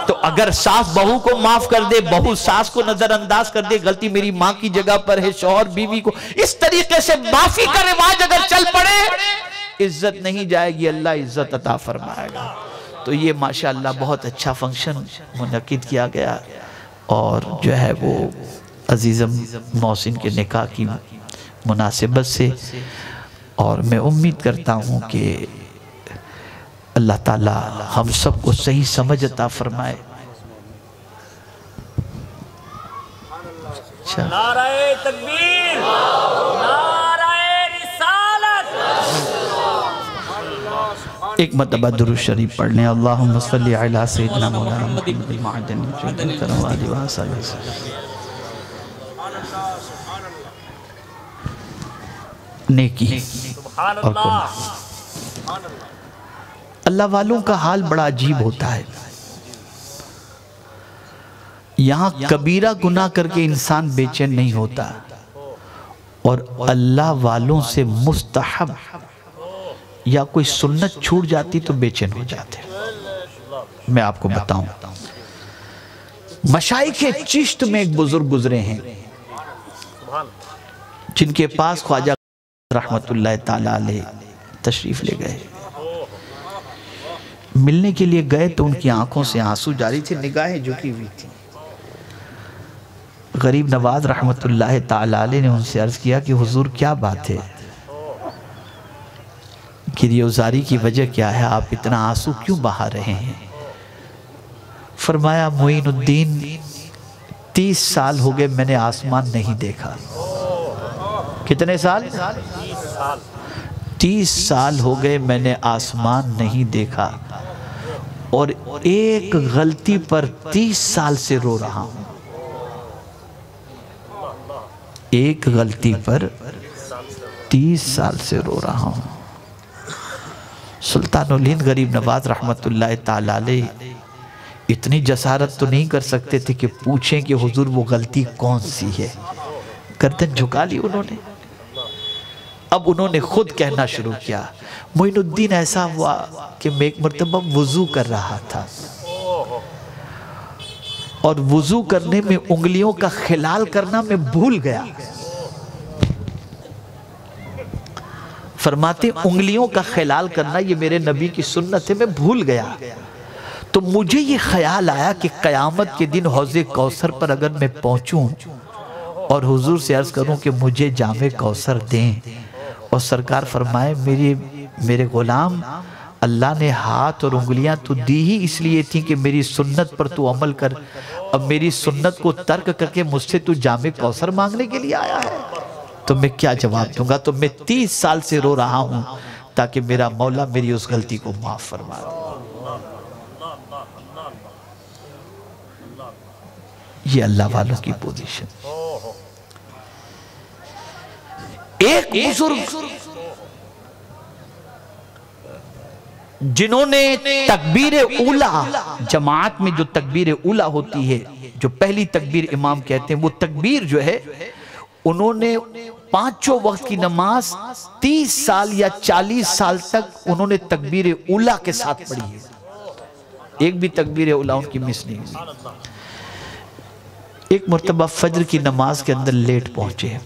तो अगर सास बहू को माफ कर दे, बहू सास को नजरअंदाज कर दे, गलती मेरी माँ की जगह पर है, शौहर बीवी को, इस तरीके से माफी का रिवाज अगर चल पड़े, इज्जत नहीं जाएगी, अल्लाह इज्जत अता फरमाएगा। तो ये माशाअल्लाह बहुत अच्छा फंक्शन मुनक्किद किया गया और जो है वो अजीज़म मोहसिन के निकाह की मुनासिबत से। और मैं उम्मीद करता हूँ कि अल्लाह ताला हम सबको सही समझ अता फरमाए। नाराए तकबीर, नाराए रिसालत। एक मरतबा दुरूद शरीफ पढ़ लें। अल्लाहुम्मा सल्ली अला सय्यिदिना मौलाना मुहम्मदिल मअदनी नेकी और अल्लाह वालों का हाल बड़ा अजीब होता है। यहाँ कबीरा गुनाह करके इंसान बेचैन नहीं होता और अल्लाह वालों से मुस्तहब या कोई सुन्नत छूट जाती तो बेचैन हो जाते। मैं आपको बताऊं, मशाइखे चिश्त में एक बुजुर्ग गुजरे हैं जिनके पास ख्वाजा रहमतुल्लाह ताला अलैह तशरीफ ले गए। मिलने के लिए गए तो उनकी आंखों से आंसू जारी थे, निगाहें झुकी हुई थी। गरीब नवाज रहमतुल्लाह ताला अलैह ने उनसे अर्ज किया कि हुजूर क्या बात है, गिरफ्तारी की वजह क्या है, आप इतना आंसू क्यों बहा रहे हैं? फरमाया, मोइनुद्दीन 30 साल हो गए मैंने आसमान नहीं देखा। कितने साल? 30 साल हो गए मैंने आसमान नहीं देखा और एक गलती पर 30 साल से रो रहा हूं। एक गलती पर 30 साल से रो रहा हूं। सुल्तानुल हिंद गरीब नवाज रहमतुल्लाह ताला अलैह इतनी जसारत तो नहीं कर सकते थे कि पूछें कि हुजूर वो गलती कौन सी है। गर्दन झुका ली उन्होंने अब उन्होंने खुद कहना शुरू किया, मोइनुद्दीन ऐसा हुआ कि मैं एक मरतबा वुजू कर रहा था और वुजू करने में उंगलियों का खिलाल करना मैं भूल गया। फरमाते उंगलियों का खिलाल करना ये मेरे नबी की सुन्नत है, मैं भूल गया। तो मुझे ये ख्याल आया कि क़यामत के दिन हौज़े कौसर पर अगर मैं पहुंचूं और हुजूर से अर्ज़ करूं कि मुझे जामे कौसर दें, और सरकार फरमाए मेरे गुलाम, अल्लाह ने हाथ और उंगलियां तो दी ही इसलिए थी कि मेरी सुन्नत पर तू अमल कर। अब मेरी सुन्नत को तर्क करके मुझसे तू जामे कौसर मांगने के लिए आया है, तो मैं क्या जवाब दूंगा? तो मैं 30 साल से रो रहा हूं ताकि मेरा मौला मेरी उस गलती को माफ फरमा दे। ये अल्लाह वालों की पोजीशन। एक बुजुर्ग जिन्होंने तकबीर उला, जमात में जो तकबीर उला होती है, जो पहली तकबीर इमाम कहते हैं, वो तकबीर जो है उन्होंने पांचों वक्त की नमाज 30 साल या 40 साल तक उन्होंने तकबीर उला के साथ पढ़ी है। एक भी तकबीर उला उनकी मिस नहीं हुई। एक मरतबा फजर की नमाज के अंदर लेट पहुंचे,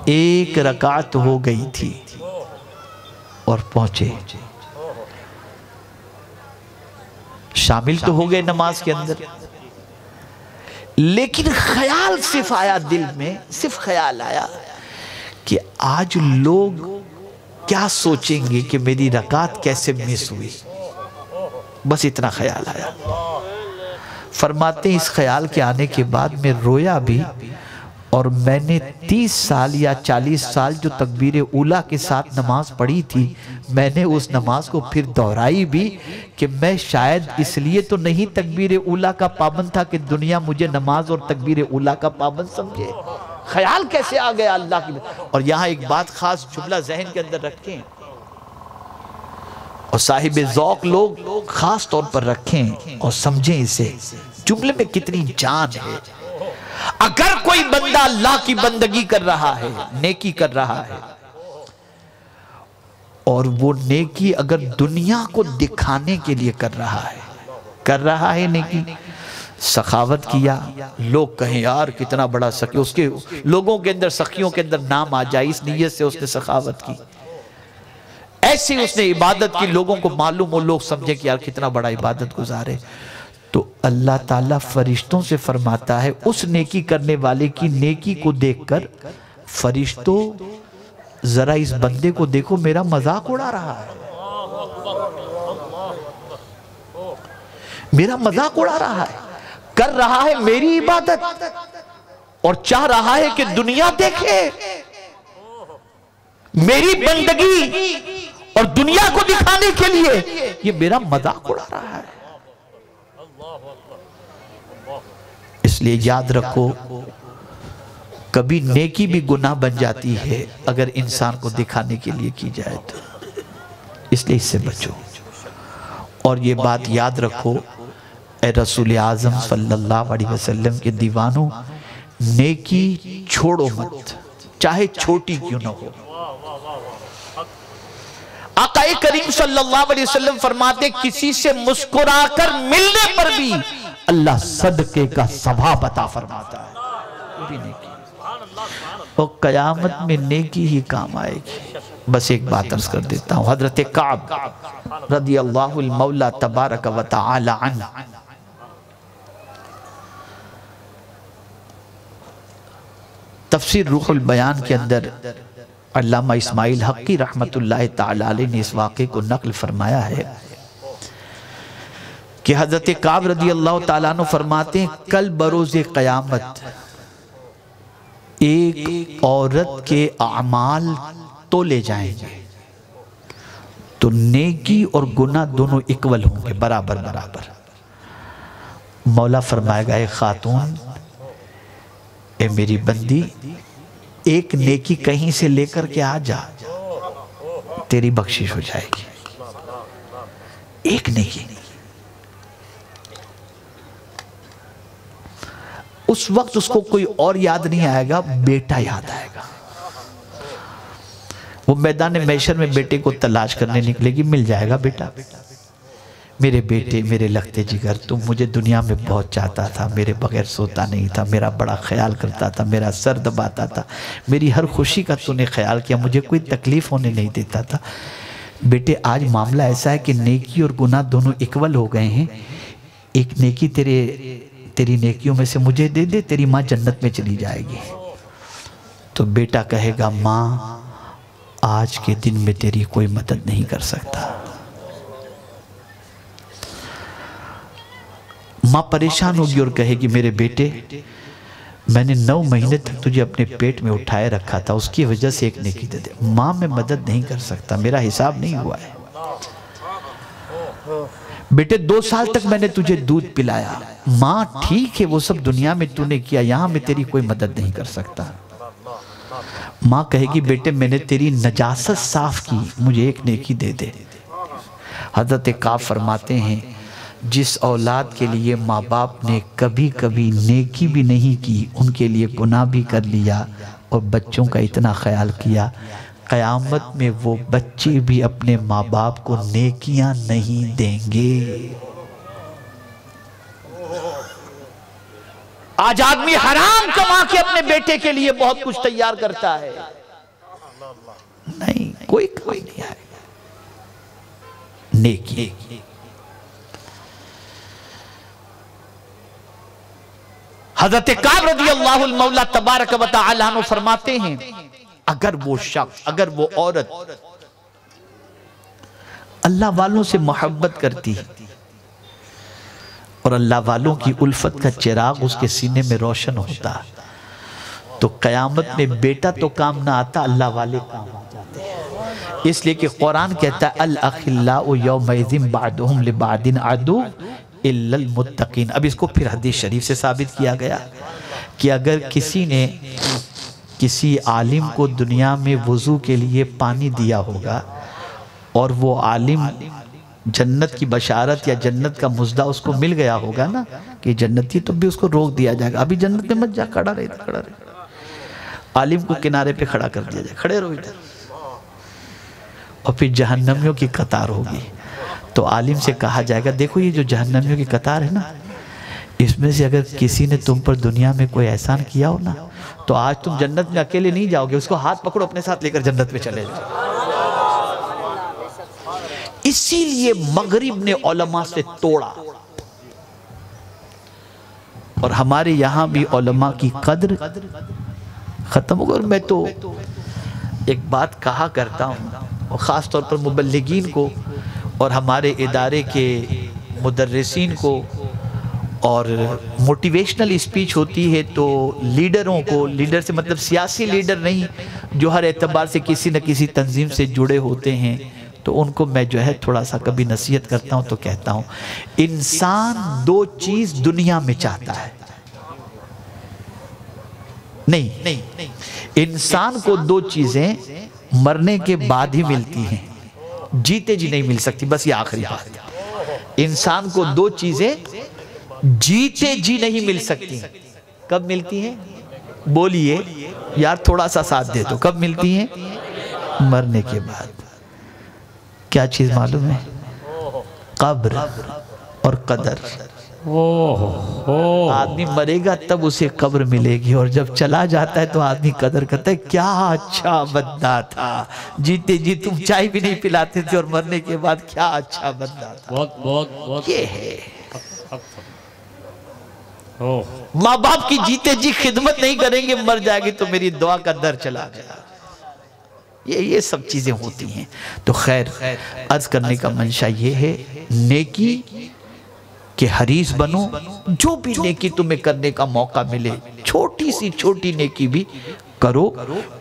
एक रकात हो गई थी और पहुंचे। शामिल तो हो गए नमाज के अंदर, लेकिन ख्याल सिर्फ आया दिल में, सिर्फ ख्याल आया कि आज लोग क्या सोचेंगे कि मेरी रकात कैसे मिस हुई। बस इतना ख्याल आया। फरमाते इस ख्याल के आने के बाद मैं रोया भी, और मैंने 30 साल या 40 साल जो तकबीर उला के साथ नमाज पढ़ी थी, मैंने उस नमाज को फिर दोहराई भी कि मैं शायद इसलिए तो नहीं तकबीर उला का पाबंद था कि दुनिया मुझे नमाज और तकबीर उला का पाबंद समझे। ख्याल कैसे आ गया अल्लाह की। और यहाँ एक बात खास जुमला जहन के अंदर रखें, और साहिब ज़ौक़ लोग खास तौर पर रखें और समझें इसे, जुमले में कितनी जान है। अगर कोई बंदा अल्लाह की बंदगी कर रहा है, नेकी कर रहा है, और वो नेकी अगर दुनिया को दिखाने के लिए कर रहा है नेकी, सखावत किया, लोग कहें यार कितना बड़ा सखी, उसके लोगों के अंदर, सखियों के अंदर नाम आ जाए, इस नीयत से उसने सखावत की, ऐसे उसने इबादत की, लोगों को मालूम हो, लोग समझे कि यार कितना बड़ा इबादत गुजारे, तो अल्लाह ताला फरिश्तों से फरमाता है उस नेकी करने वाले की नेकी को देखकर, फरिश्तों जरा इस बंदे को देखो, मेरा मजाक उड़ा रहा है, मेरा मजाक उड़ा रहा है, कर रहा है मेरी इबादत और चाह रहा है कि दुनिया देखे मेरी बंदगी, और दुनिया को दिखाने के लिए ये मेरा मजाक उड़ा रहा है। इसलिए याद रखो, कभी नेकी भी गुनाह बन जाती है अगर इंसान को दिखाने के लिए की जाए तो, इसलिए इससे बचो। और ये बात याद रखो, ए रसूल आज़म सल्लल्लाहु अलैहि वसल्लम के दीवानों, नेकी छोड़ो मत, चाहे छोटी क्यों ना हो। आक़ाए करीम सल्लल्लाहु अलैहि वसल्लम फरमाते, किसी से मुस्कुराकर मिलने पर भी अल्लाह सदके का सवाब अता फरमाता है, पूरी नेकी, और क़यामत में नेकी ही काम आएगी। बस एक बात अर्ज कर देता हूँ, हजरत काब रदियल्लाहु मौला तबारक व तआला अन्हु तफसीर रूहुल बयान के अंदर अल्लामा इस्माइल हक्की रहमतुल्लाह ताला अलैह ने इस वाक़े को नक़ल फरमाया है कि हज़रत काब रदियल्लाहु ताला अन्हु फरमाते हैं, कल बरोज़े क़यामत एक औरत के अमाल तोले जाएंगे तो नेकी और गुनाह दोनों इक्वल होंगे, बराबर बराबर। मौला फरमाएगा, ए खातून, ए मेरी बंदी, एक नेकी कहीं से लेकर के आ जा, तेरी बख्शिश हो जाएगी। एक नेकी। उस वक्त उसको कोई और याद नहीं आएगा, बेटा याद आएगा। वो मैदान महशर में बेटे को तलाश करने निकलेगी, मिल जाएगा बेटा। मेरे बेटे, मेरे लगते जिगर, तुम मुझे दुनिया में बहुत चाहता था, मेरे बगैर सोता नहीं था, मेरा बड़ा ख्याल करता था, मेरा सर दबाता था, मेरी हर खुशी का तूने ख्याल किया, मुझे कोई तकलीफ होने नहीं देता था। बेटे आज मामला ऐसा है कि नेकी और गुनाह दोनों इक्वल हो गए हैं। एक नेकी तेरी नेकियों में से मुझे दे दे, तेरी माँ जन्नत में चली जाएगी। तो बेटा कहेगा माँ आज के दिन में तेरी कोई मदद नहीं कर सकता। माँ परेशान होगी और कहेगी मेरे बेटे, मैंने 9 महीने तक तुझे अपने पेट में उठाए रखा था, उसकी वजह से एक नेकी दे दे। माँ मैं मदद नहीं कर सकता, मेरा हिसाब नहीं हुआ है। बेटे 2 साल तक मैंने तुझे दूध पिलाया। माँ ठीक है, वो सब दुनिया में तूने किया, यहां मैं तेरी कोई मदद नहीं कर सकता। माँ कहेगी बेटे मैंने तेरी नजासत साफ की, मुझे एक नेकी दे दे। हज़रत काब फरमाते हैं जिस औलाद के लिए माँ बाप ने कभी कभी नेकी भी नहीं की, उनके लिए गुनाह भी कर लिया और बच्चों का इतना ख्याल किया, क़यामत में वो बच्चे भी अपने माँ बाप को नेकियां नहीं देंगे। आज आदमी हराम कमा के अपने बेटे के लिए बहुत कुछ तैयार करता है, नहीं कोई नहीं आएगा नेकी। हज़रत काब रज़ियल्लाहु मौला तबारक व तआला अन्हु फरमाते हैं अगर वो शख्स, अगर वो औरत अल्लाह वालों से मोहब्बत करती और अल्लाह वालों की उल्फत का चिराग उसके सीने में रोशन होता, तो क़यामत में बेटा तो काम ना आता, अल्लाह वाले काम आ जाते हैं। इसलिए कि कुरान कहता है अल अखिल्लाउ यौमइज़िन बअदुहुम लिबअदिन अदु इल्लल मुत्तकीन। अब इसको फिर हदीस शरीफ से साबित किया गया कि अगर किसी ने किसी आलिम को दुनिया में वुज़ू के लिए पानी दिया होगा और वो आलिम जन्नत की बशारत या जन्नत का मुजदा उसको मिल गया होगा ना कि जन्नती, तो भी उसको रोक दिया जाएगा, अभी जन्नत में मत जा, खड़ा रहे। आलिम को किनारे पे खड़ा कर दिया जाए, खड़े रहो इधर, और फिर जहन्नमियों की कतार होगी। तो आलिम से कहा जाएगा देखो ये जो जहन्नमियों की कतार है ना, इसमें से अगर किसी ने तुम पर दुनिया में कोई एहसान किया हो ना, तो आज तुम जन्नत में अकेले नहीं जाओगे, उसको हाथ पकड़ो अपने साथ लेकर जन्नत में चले जाओ। इसीलिए मगरिब ने उलमा से तोड़ा और हमारे यहां भी उलमा की कद्र खत्म हो गई। और मैं तो एक बात कहा करता हूं, और ख़ास तौर पर मुबल्लिगीन को और हमारे इदारे के मुदर्रिसीन को, और मोटिवेशनल स्पीच होती है तो लीडरों को, लीडर से मतलब सियासी लीडर नहीं, जो हर एतबार से किसी न किसी तंजीम से जुड़े होते हैं, तो उनको मैं जो है थोड़ा सा कभी नसीहत करता हूँ तो कहता हूँ इंसान 2 चीज़ दुनिया में चाहता है। नहीं, इंसान को 2 चीज़ें मरने के बाद ही मिलती हैं, जीते जी नहीं मिल सकती। बस ये आखिरी बात, इंसान को 2 चीज़ें जीते जी नहीं मिल सकती। कब मिलती हैं? बोलिए यार, थोड़ा सा साथ दे दो। कब मिलती हैं? मरने के बाद। क्या चीज मालूम है? कब्र और कदर। आदमी मरेगा तब उसे कब्र मिलेगी, और जब चला जाता है तो आदमी कदर करता है, क्या अच्छा बंदा था, जीते जी तुम चाय भी नहीं पिलाते थे और मरने के बाद क्या अच्छा बंदा था। बहुत ये है। माँ बाप की जीते जी खिदमत नहीं करेंगे, मर जाएगी तो मेरी दुआ का दर चला गया। ये सब चीजें होती हैं। तो खैर अर्ज करने का मंशा ये है, नेकी के हरीस बनो। जो भी नेकी तुम्हें करने का मौका मिले, छोटी सी छोटी नेकी भी करो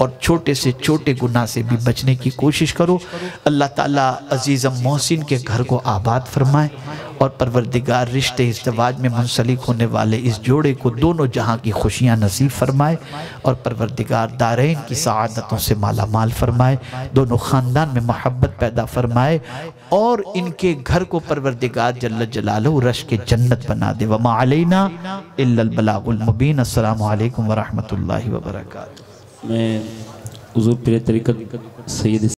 और छोटे से छोटे गुनाह से भी बचने की कोशिश करो। अल्लाह ताला अजीज़ मोहसिन के घर को आबाद फरमाए और परवरदिगार रिश्ते इज़्दिवाज में मुंसलिक होने वाले इस जोड़े को दोनों जहां की खुशियां नसीब फरमाए और परवरदिगार दारैन की सआदतों से माला माल फरमाए, दोनों ख़ानदान में मोहब्बत पैदा फरमाए और इनके घर को परवरदिगार जल्ल जलालहू रश के जन्नत बना दे। वमा अलैना इल्लल बलागुल मुबीन। अस्सलामु अलैकुम व रहमतुल्लाहि व बरकातुहू। मैं हुजूर पीर तरीक़त सैयद